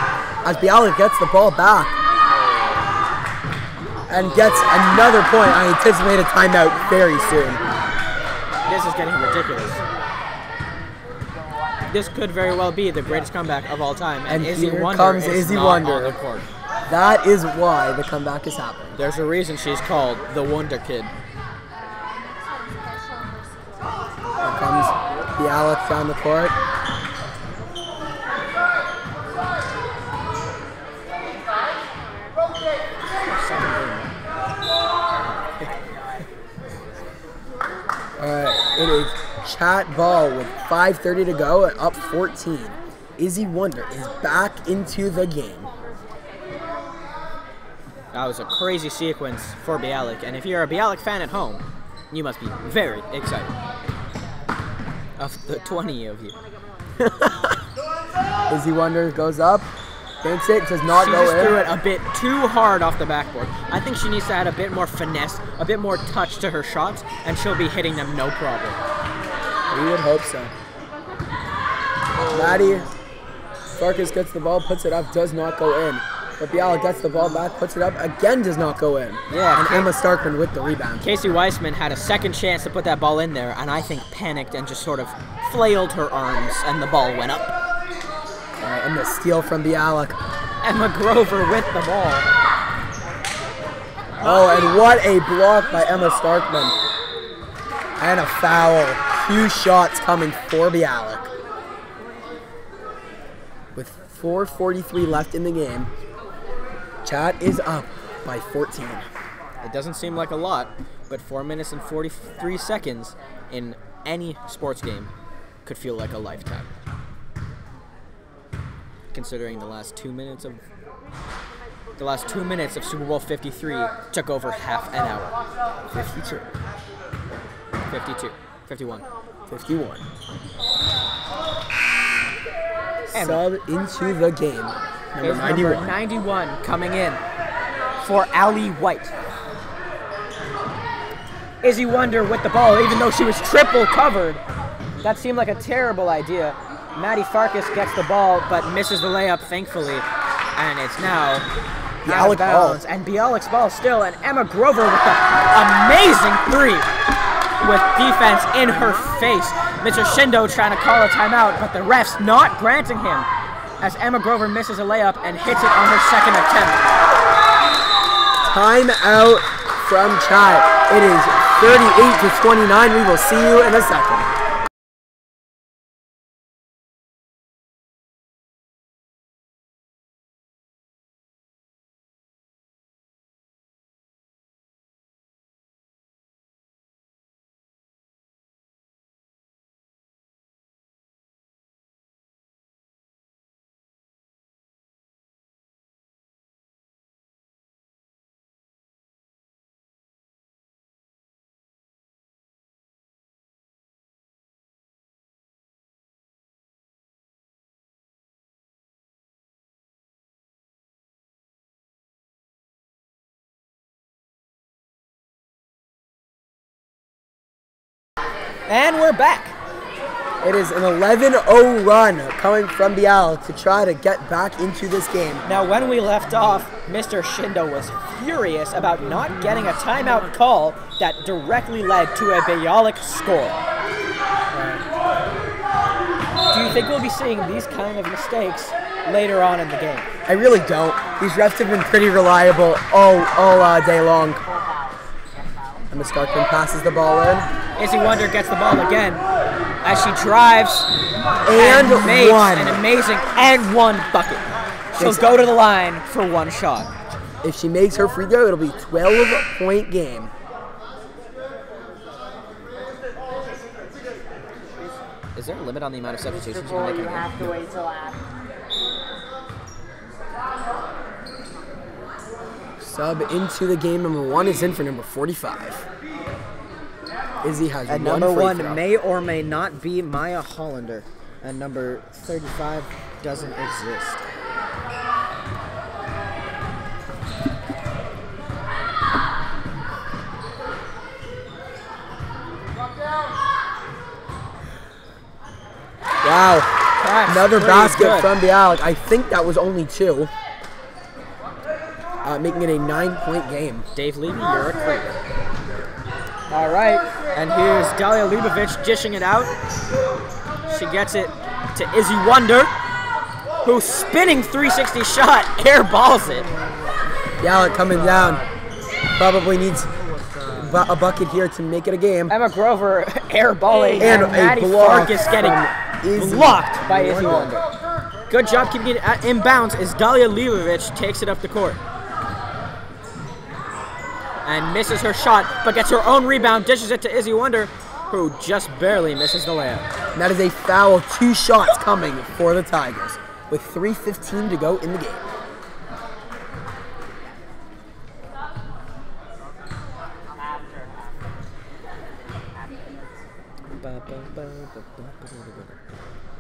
As Bialik gets the ball back and gets another point. I anticipate a timeout very soon. This is getting ridiculous. This could very well be the greatest comeback of all time. And Izzy here Wonder comes is Izzy not Wonder. on the court. That is why the comeback is happening. There's a reason she's called the Wonder Kid. Here comes Bialik down the court. Alright, it is Chat ball with 5:30 to go and up 14. Izzy Wonder is back into the game. That was a crazy sequence for Bialik, and if you're a Bialik fan at home, you must be very excited. Of the 20 of you. Izzy Wonder goes up, banks it, does not She go just in. threw it a bit too hard off the backboard. I think she needs to add a bit more finesse, a bit more touch to her shots, and she'll be hitting them no problem. We would hope so. Maddie Farkas gets the ball, puts it up, does not go in. But Bialik gets the ball back, puts it up, again does not go in. Yeah, and Emma Starkman with the rebound. Casey Weissman had a second chance to put that ball in there, and I think panicked and just sort of flailed her arms, and the ball went up. All right, and the steal from Bialik. Emma Grover with the ball. Oh, and what a block by Emma Starkman. And a foul. Few shots coming for Bialik. With 4:43 left in the game, Chat is up by 14. It doesn't seem like a lot, but 4 minutes and 43 seconds in any sports game could feel like a lifetime. Considering the last 2 minutes of Super Bowl 53 took over half an hour. 52. 52. 51. 51. Emma. Sub into the game. Number Is 91. number 91 coming in for Allie White. Izzy Wonder with the ball, even though she was triple covered. That seemed like a terrible idea. Maddie Farkas gets the ball, but misses the layup, thankfully. And it's now out of bounds. And Bialik's ball still, and Emma Grover with the amazing three with defense in her face. Mr. Shindo trying to call a timeout, but the ref's not granting him as Emma Grover misses a layup and hits it on her second attempt. Timeout from Chat. It is 38-29. We will see you in a second. And we're back. It is an 11-0 run coming from Bialik to try to get back into this game. Now, when we left off, Mr. Shindo was furious about not getting a timeout call that directly led to a Bialik score. Do you think we'll be seeing these kind of mistakes later on in the game? I really don't. These refs have been pretty reliable all day long. Emma Starkman passes the ball in. Izzy Wonder gets the ball again as she drives And makes one. an amazing and one bucket. She'll go to the line for one shot. If she makes her free throw, it'll be a 12-point game. Is there a limit on the amount of substitutions you can make in a game? have to wait till after. Sub into the game. Number 1 is in for number 45. Izzy has And one number free 1 throw. may or may not be Maya Hollander. And number 35 doesn't exist. Wow. That's Another pretty basket good. from Bialik. I think that was only 2. Making it a 9-point game. Dave Levy, you're a creep. All right, and here's Dalia Lubavitch dishing it out. She gets it to Izzy Wonder, who's spinning 360 shot, airballs it. Bialik coming down. Probably needs a bucket here to make it a game. Emma Grover airballing, And a Maddie block Farkas getting from Izzy blocked by Izzy Wonder. Good job keeping it in bounds as Dalia Lubavitch takes it up the court. And misses her shot, but gets her own rebound, dishes it to Izzy Wonder, who just barely misses the layup. And that is a foul. 2 shots coming for the Tigers with 3:15 to go in the game.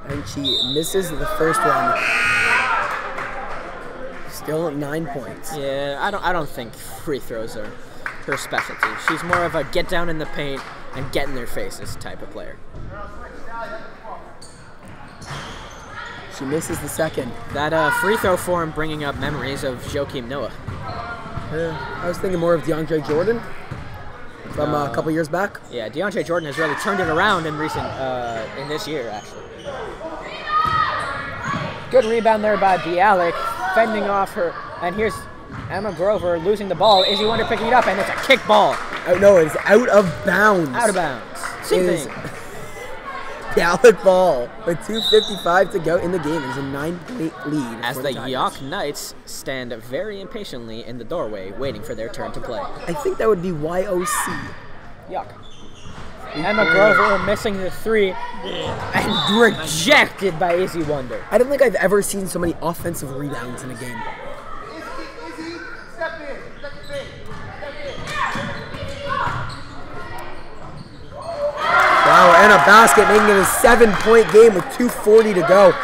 And she misses the first one. Still at 9 points. Yeah, I don't think free throws are her specialty. She's more of a get down in the paint and get in their faces type of player. She misses the second. That free throw form bringing up memories of Joakim Noah. I was thinking more of DeAndre Jordan from a couple years back. Yeah, DeAndre Jordan has really turned it around in in this year, actually. Good rebound there by Bialik, fending off her. And here's Emma Grover losing the ball. Izzy Wonder picking it up, and it's a kick ball. Oh, no, it's out of bounds. Out of bounds. Same Is thing. Bialik ball with 2:55 to go in the game. It's a 9-point lead. As for the Tigers. York Knights stand very impatiently in the doorway, waiting for their turn to play. I think that would be YOC. Yuck. Emma Grover missing the 3 and rejected by Izzy Wonder. I don't think I've ever seen so many offensive rebounds in a game. Izzy, step in. Step in. Wow, and a basket, making it a 7-point game with 2:40 to go.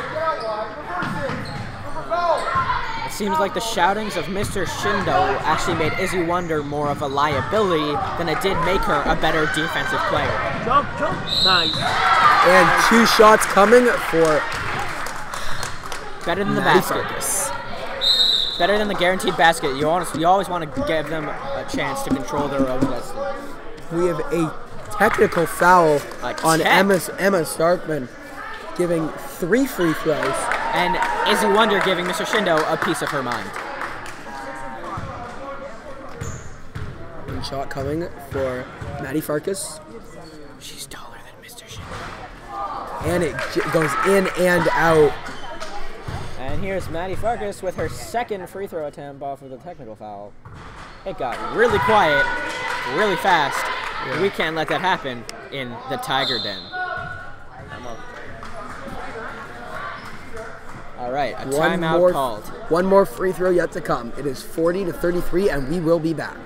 It seems like the shoutings of Mr. Shindo actually made Izzy Wonder more of a liability than it did make her a better defensive player. Jump, jump. Nice. And 2 shots coming for Better than the Maddie basket. Farkas. Better than the guaranteed basket. You always want to give them a chance to control their own destiny. We have a technical foul on check. Emma Starkman, giving 3 free throws. And Izzy Wonder giving Mr. Shindo a piece of her mind. And shot coming for Maddie Farkas. She's taller than Mr. Shindo. And it goes in and out. And here's Maddie Farkas with her second free throw attempt off of the technical foul. It got really quiet, really fast. Yeah. We can't let that happen in the Tiger Den. All right, a timeout called. One more free throw yet to come. It is 40-33, and we will be back.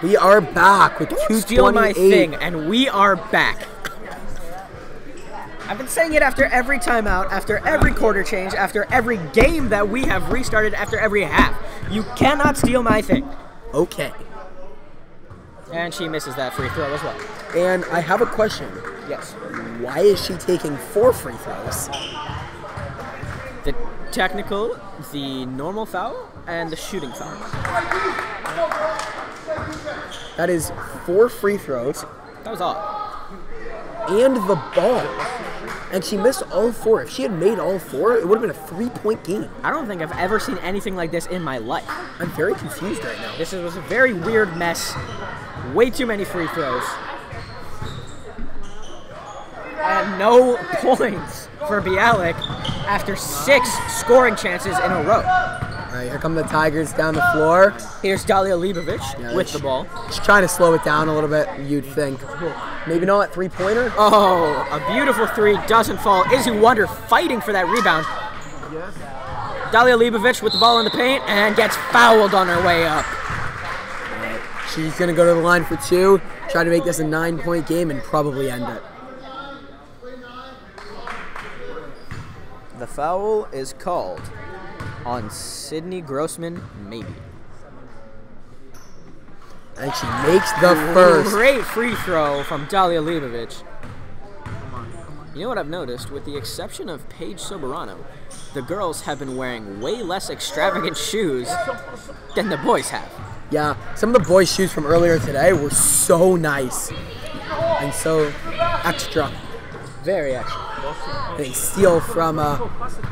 We are back with 2:28. Steal my thing, and we are back. I've been saying it after every timeout, after every quarter change, after every game that we have restarted, after every half. You cannot steal my thing. Okay. And she misses that free throw as well. And I have a question. Yes. Why is she taking 4 free throws? The technical, the normal foul, and the shooting foul. That is 4 free throws That was odd. and the ball. And she missed all 4. If she had made all 4, it would have been a 3-point game. I don't think I've ever seen anything like this in my life. I'm very confused right now. This was a very weird mess. Way too many free throws. And no points for Bialik after 6 scoring chances in a row. All right, here come the Tigers down the floor. Here's Dalia Libovic with the ball. She's trying to slow it down a little bit, you'd think. Maybe not, 3-pointer? Oh, a beautiful 3 doesn't fall. Izzy Wonder fighting for that rebound. Dalia Libovic with the ball in the paint and gets fouled on her way up. She's going to go to the line for 2, try to make this a 9-point game, and probably end it. The foul is called on Sydney Grossman, maybe. And she makes the first. Great free throw from Dalia Libovic. You know what I've noticed? With the exception of Paige Soberano, the girls have been wearing way less extravagant shoes than the boys have. Yeah, some of the boys' shoes from earlier today were so nice and so extra. Very extra. A steal from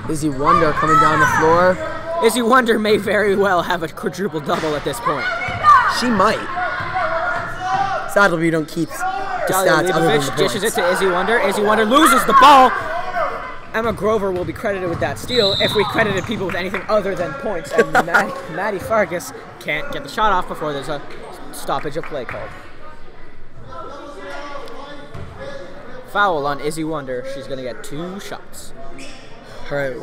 Izzy Wonder coming down the floor. Izzy Wonder may very well have a quadruple double at this point. She might. Sadly, we don't keep the Dalia stats other than the Libovic dishes it points. to Izzy Wonder. Izzy Wonder loses the ball. Emma Grover will be credited with that steal if we credited people with anything other than points. And Maddie Farkas can't get the shot off before there's a stoppage of play called. Foul on Izzy Wonder. She's going to get 2 shots. All right,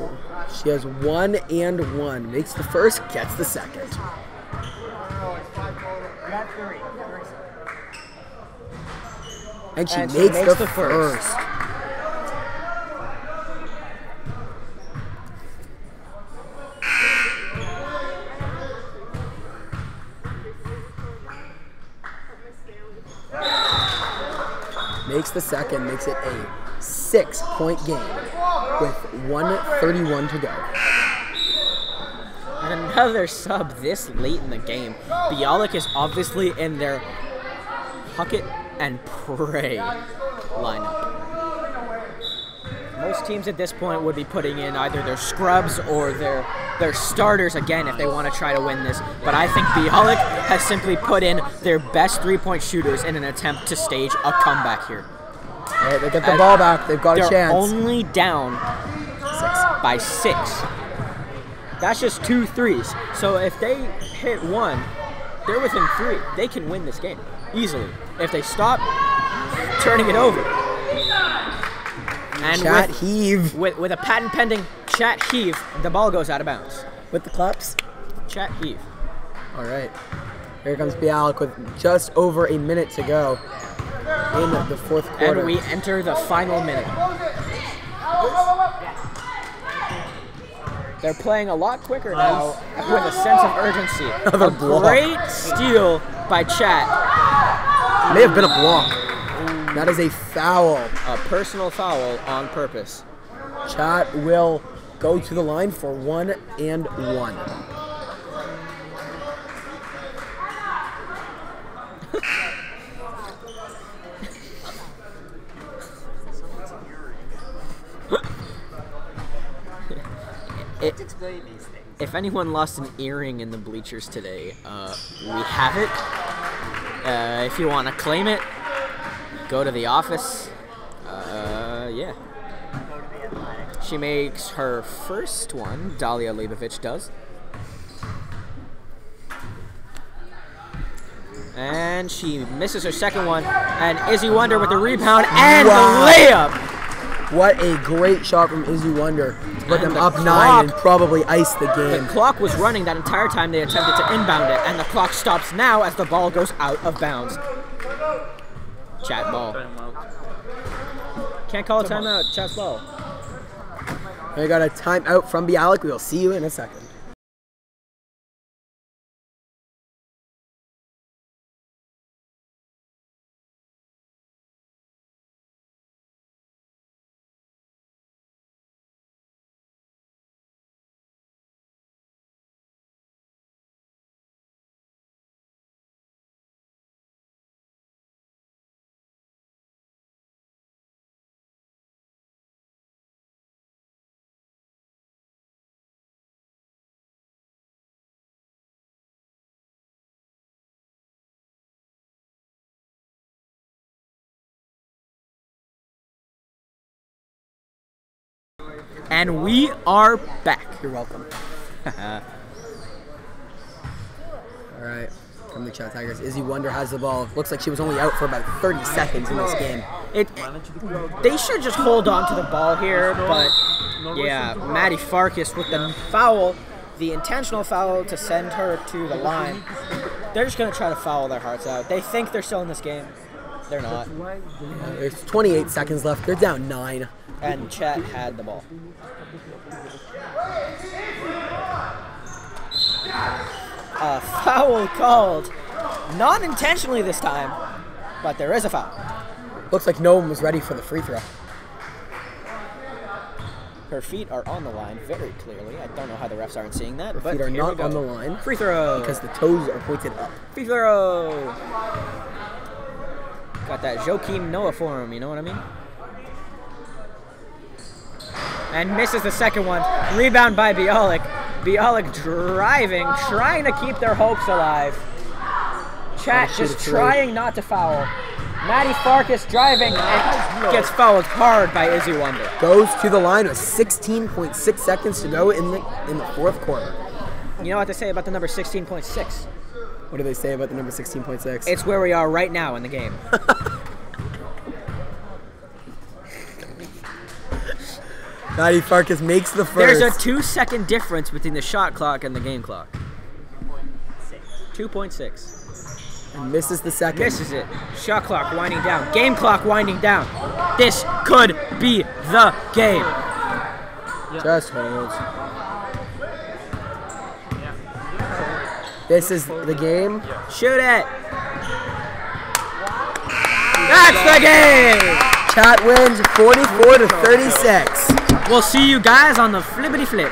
she has 1 and 1. Makes the first, gets the second. And she makes the first. Makes the second, makes it a 6-point game with 1:31 to go. And another sub this late in the game. Bialik is obviously in their huck it and pray lineup. Most teams at this point would be putting in either their scrubs or their starters again if they want to try to win this. But I think Bialik has simply put in their best 3-point shooters in an attempt to stage a comeback here. All right, they get the ball back. They've got a chance. They're only down by 6. That's just 2 threes. So if they hit 1, they're within 3. They can win this game easily. If they stop turning it over. And Chat heave. With a patent pending chat heave, the ball goes out of bounds. With the claps. Chat heave. All right. Here comes Bialik with just over a minute to go in the fourth quarter. And we enter the final minute. They're playing a lot quicker now with a sense of urgency. Another block. Great steal by Chat. May have been a block. That is a foul. A personal foul on purpose. Chat will go to the line for 1 and 1. If anyone lost an earring in the bleachers today, we have it. If you want to claim it, go to the office. Yeah. She makes her first one, Dalia Libovic does. And she misses her second one. And Izzy Wonder with the rebound and the layup. What a great shot from Izzy Wonder to put And them the up clock- 9 and probably ice the The game. clock was running that entire time they attempted to inbound it, and the clock stops now as the ball goes out of bounds. Chat ball. Can't call a timeout. Chat's ball. We got a timeout from Bialik. We'll see you in a second. And we are back. You're welcome. All right, from the Chat Tigers, Izzy Wonder has the ball. Looks like she was only out for about 30 seconds in this game. They should just hold on to the ball here, but yeah, Maddie Farkas with the foul, the intentional foul to send her to the line. They're just going to try to foul their hearts out. They think they're still in this game. They're not. There's 28 seconds left. They're down 9. And Chat had the ball. A foul called. Not intentionally this time, but there is a foul. Looks like no one was ready for the free throw. Her feet are on the line very clearly. I don't know how the refs aren't seeing that, Her but feet are here we not go. on the line Free throw. because the toes are pointed up. Free throw. Got that Joakim Noah form, you know what I mean? And misses the second one. Rebound by Bialik. Bialik driving, trying to keep their hopes alive. Chat just trying not to foul. Maddie Farkas driving and gets fouled hard by Izzy Wonder. Goes to the line with 16.6 seconds to go in the fourth quarter. You know what they say about the number 16.6? What do they say about the number 16.6? It's where we are right now in the game. Maddie Farkas makes the first. There's a 2-second difference between the shot clock and the game clock. 2.6. And misses the second. Misses it. Shot clock winding down. Game clock winding down. This could be the game. Just holds. This is the game. Shoot it. That's the game. Chat wins 44 to 36. We'll see you guys on the flippity flip.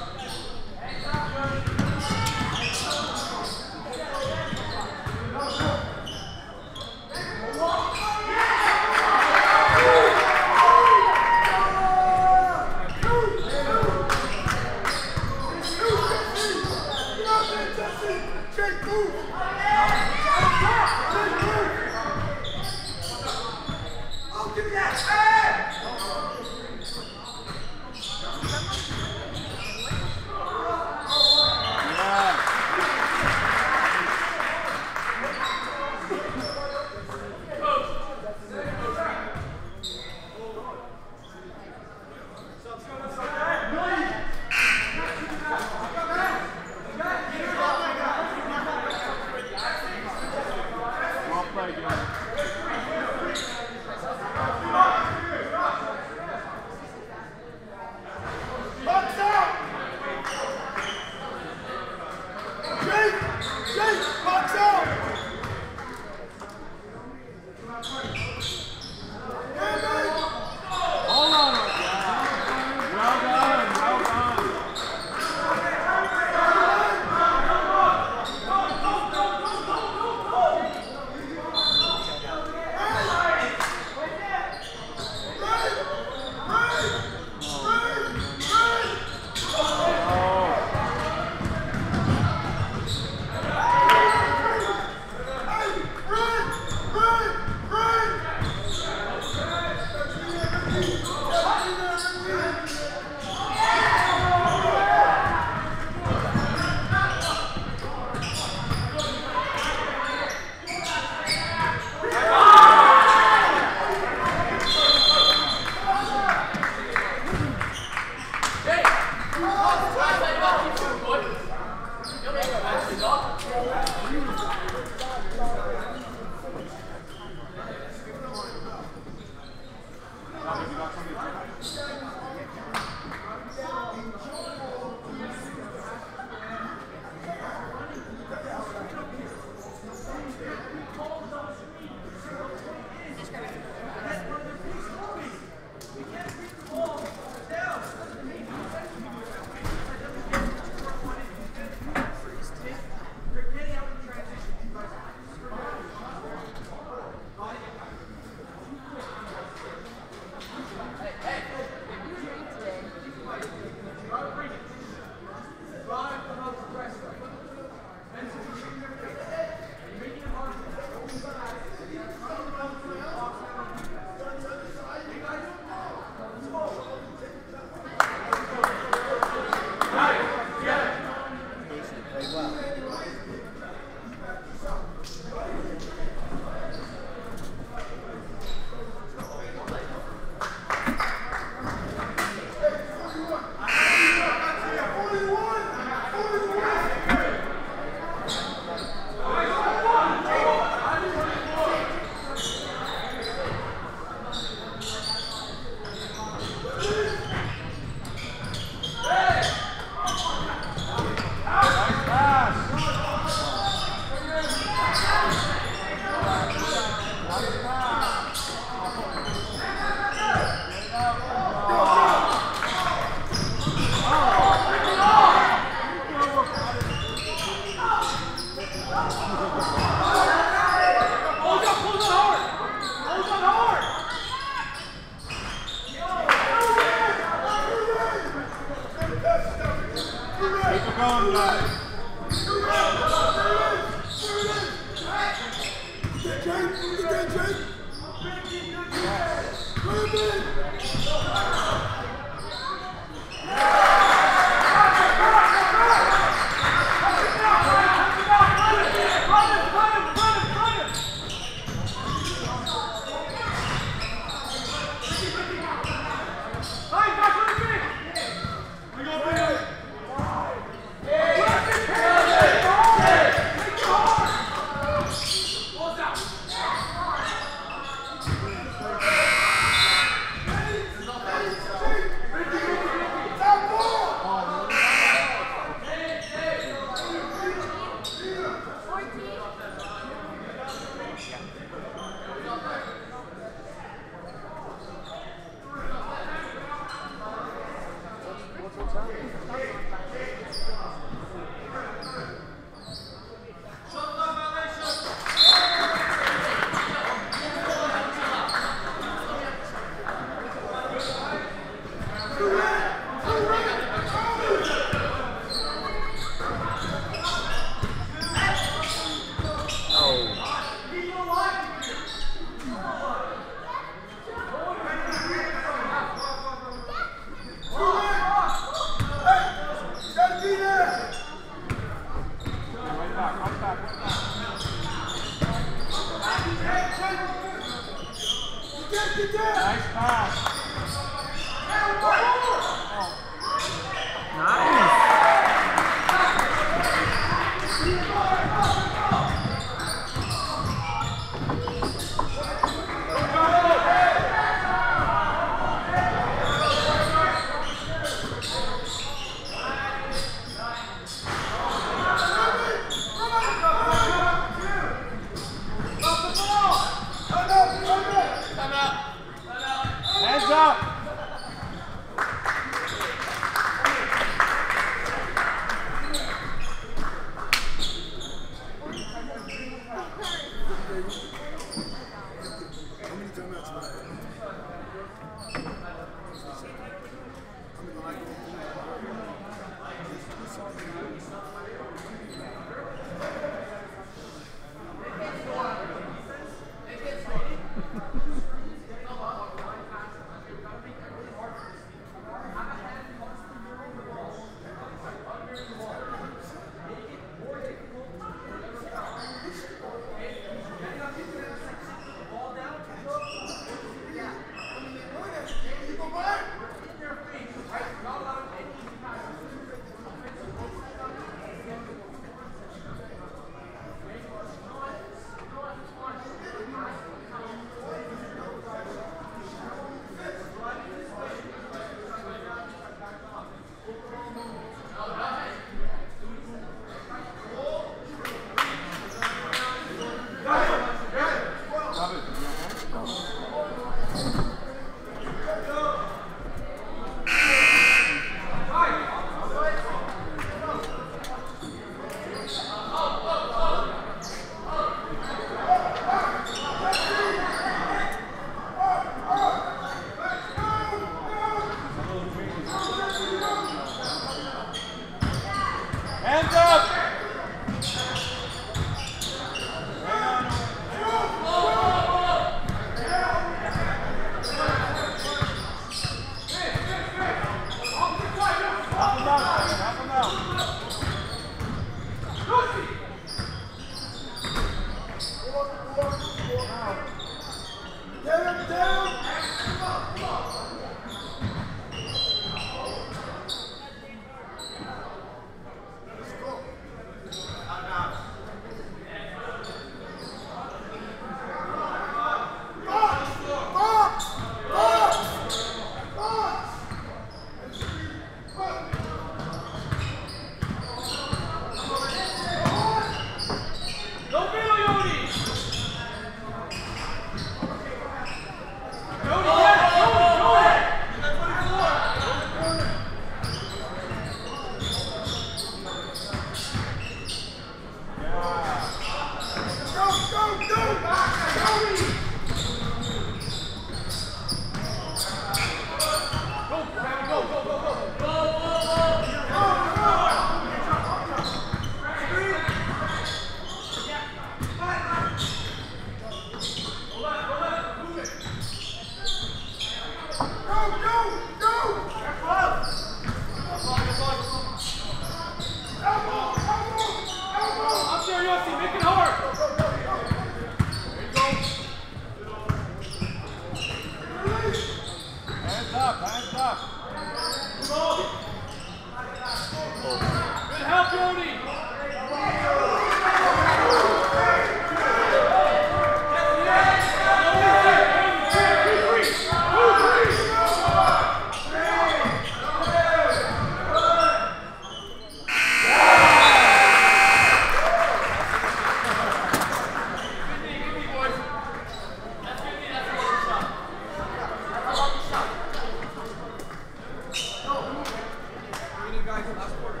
Guys, last quarter.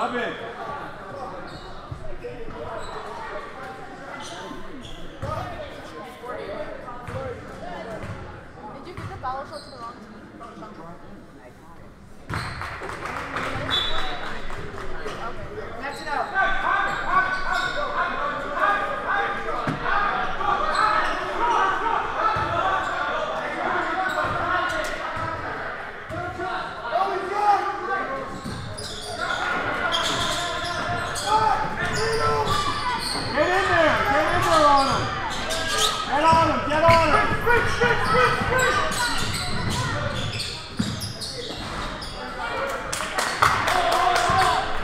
David. Did you get the foul shot to the wrong team? That's it out. Get on him!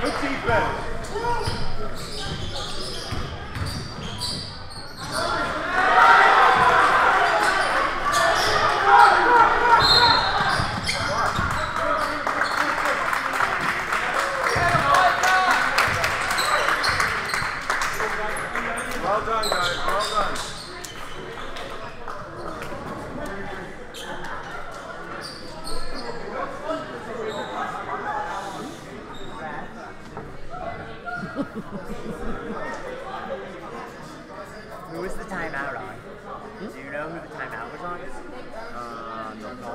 Good defense. Well done, guys. Well done. Who was the timeout on? Do you know who the timeout was on? No.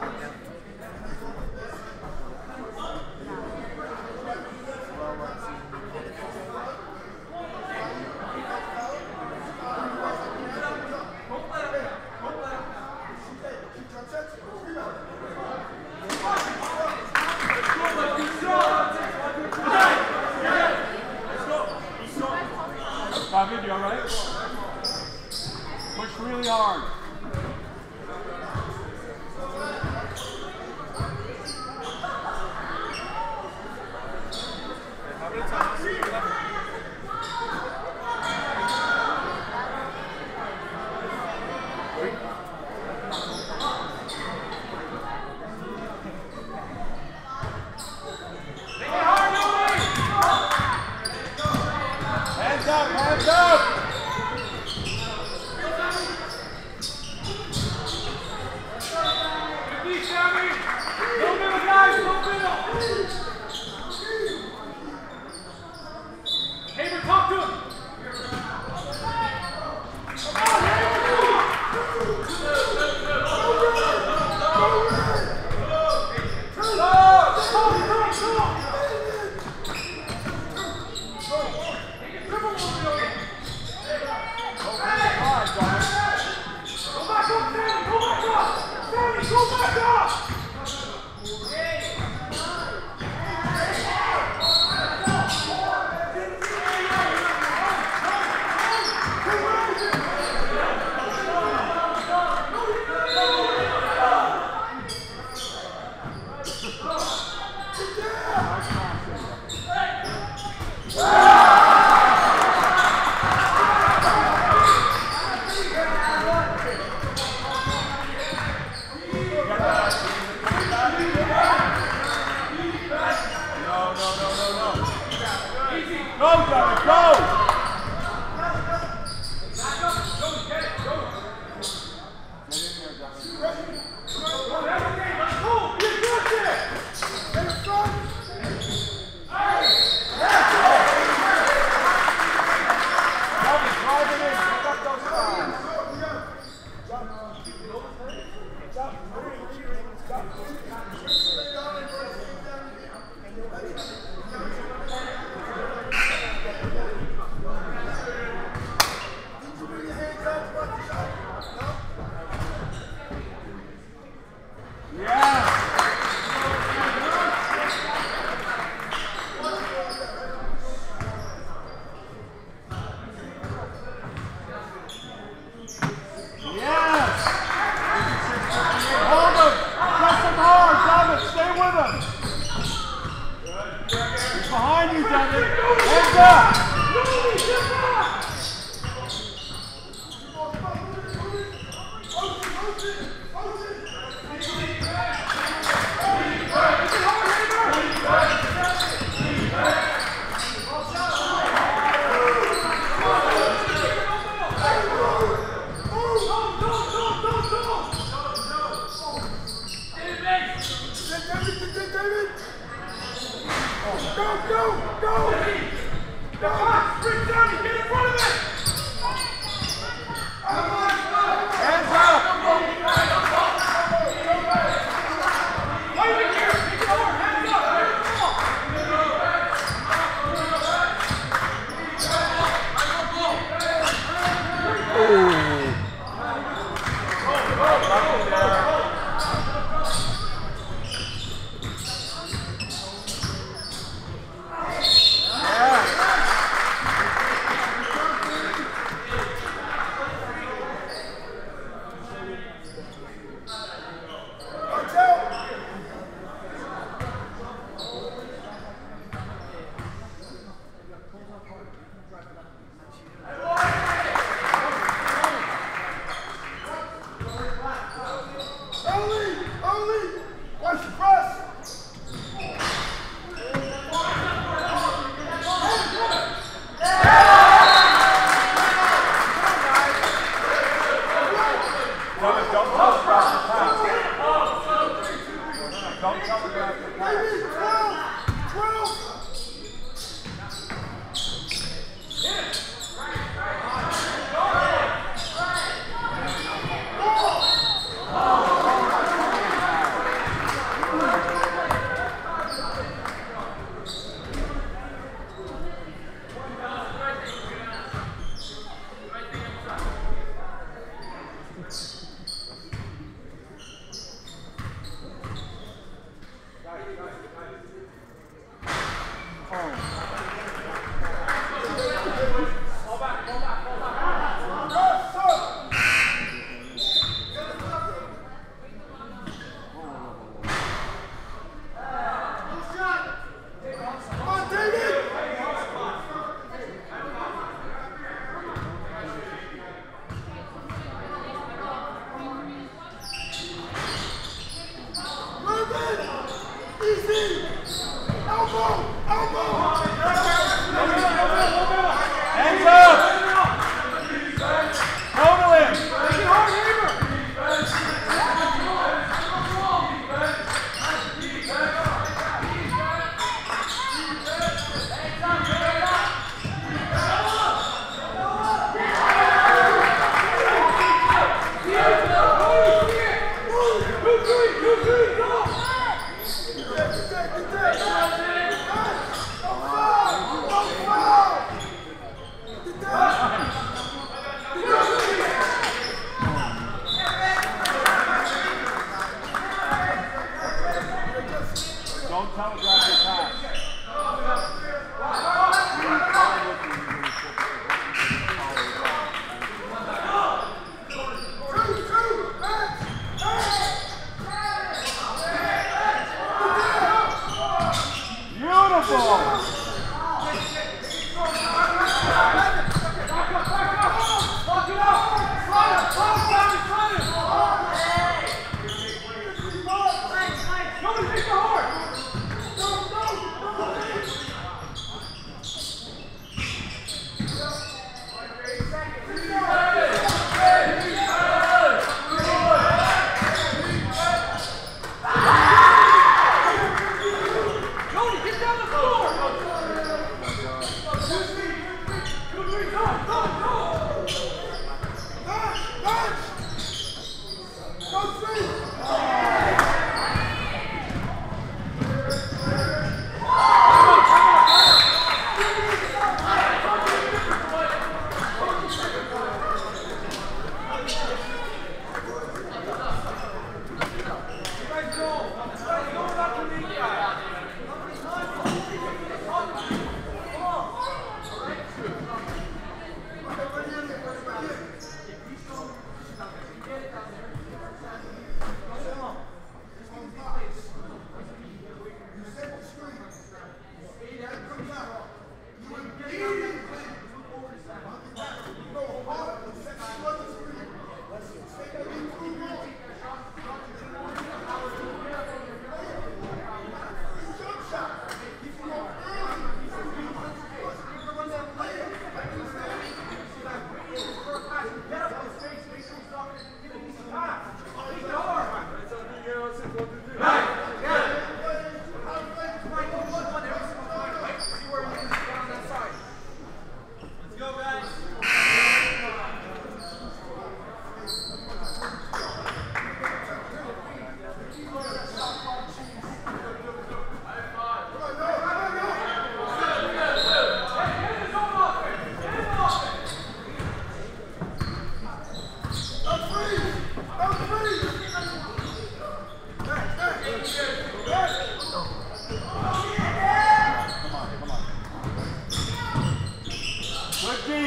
David, you alright? Push really hard. How many times do you left? Hands up, hands up! Go, David, go! Behind you, David. Hands up. Go, go!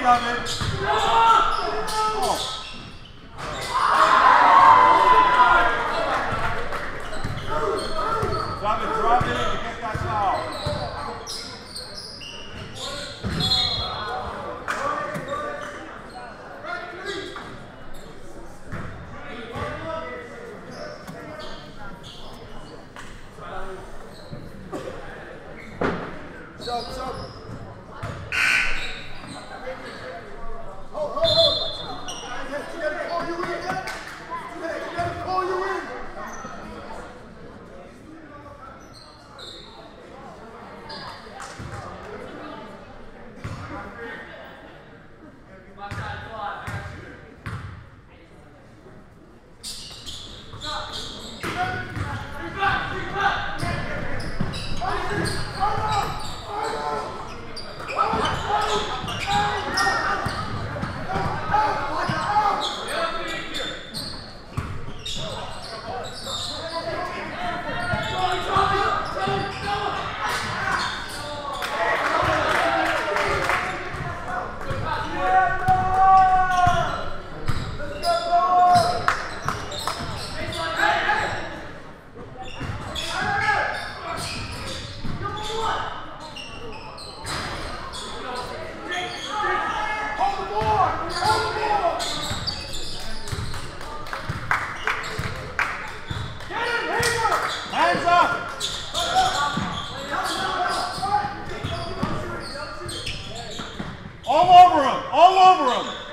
feet of it. Oh. Drop it in to get that foul. Hands up! All over him! All over him!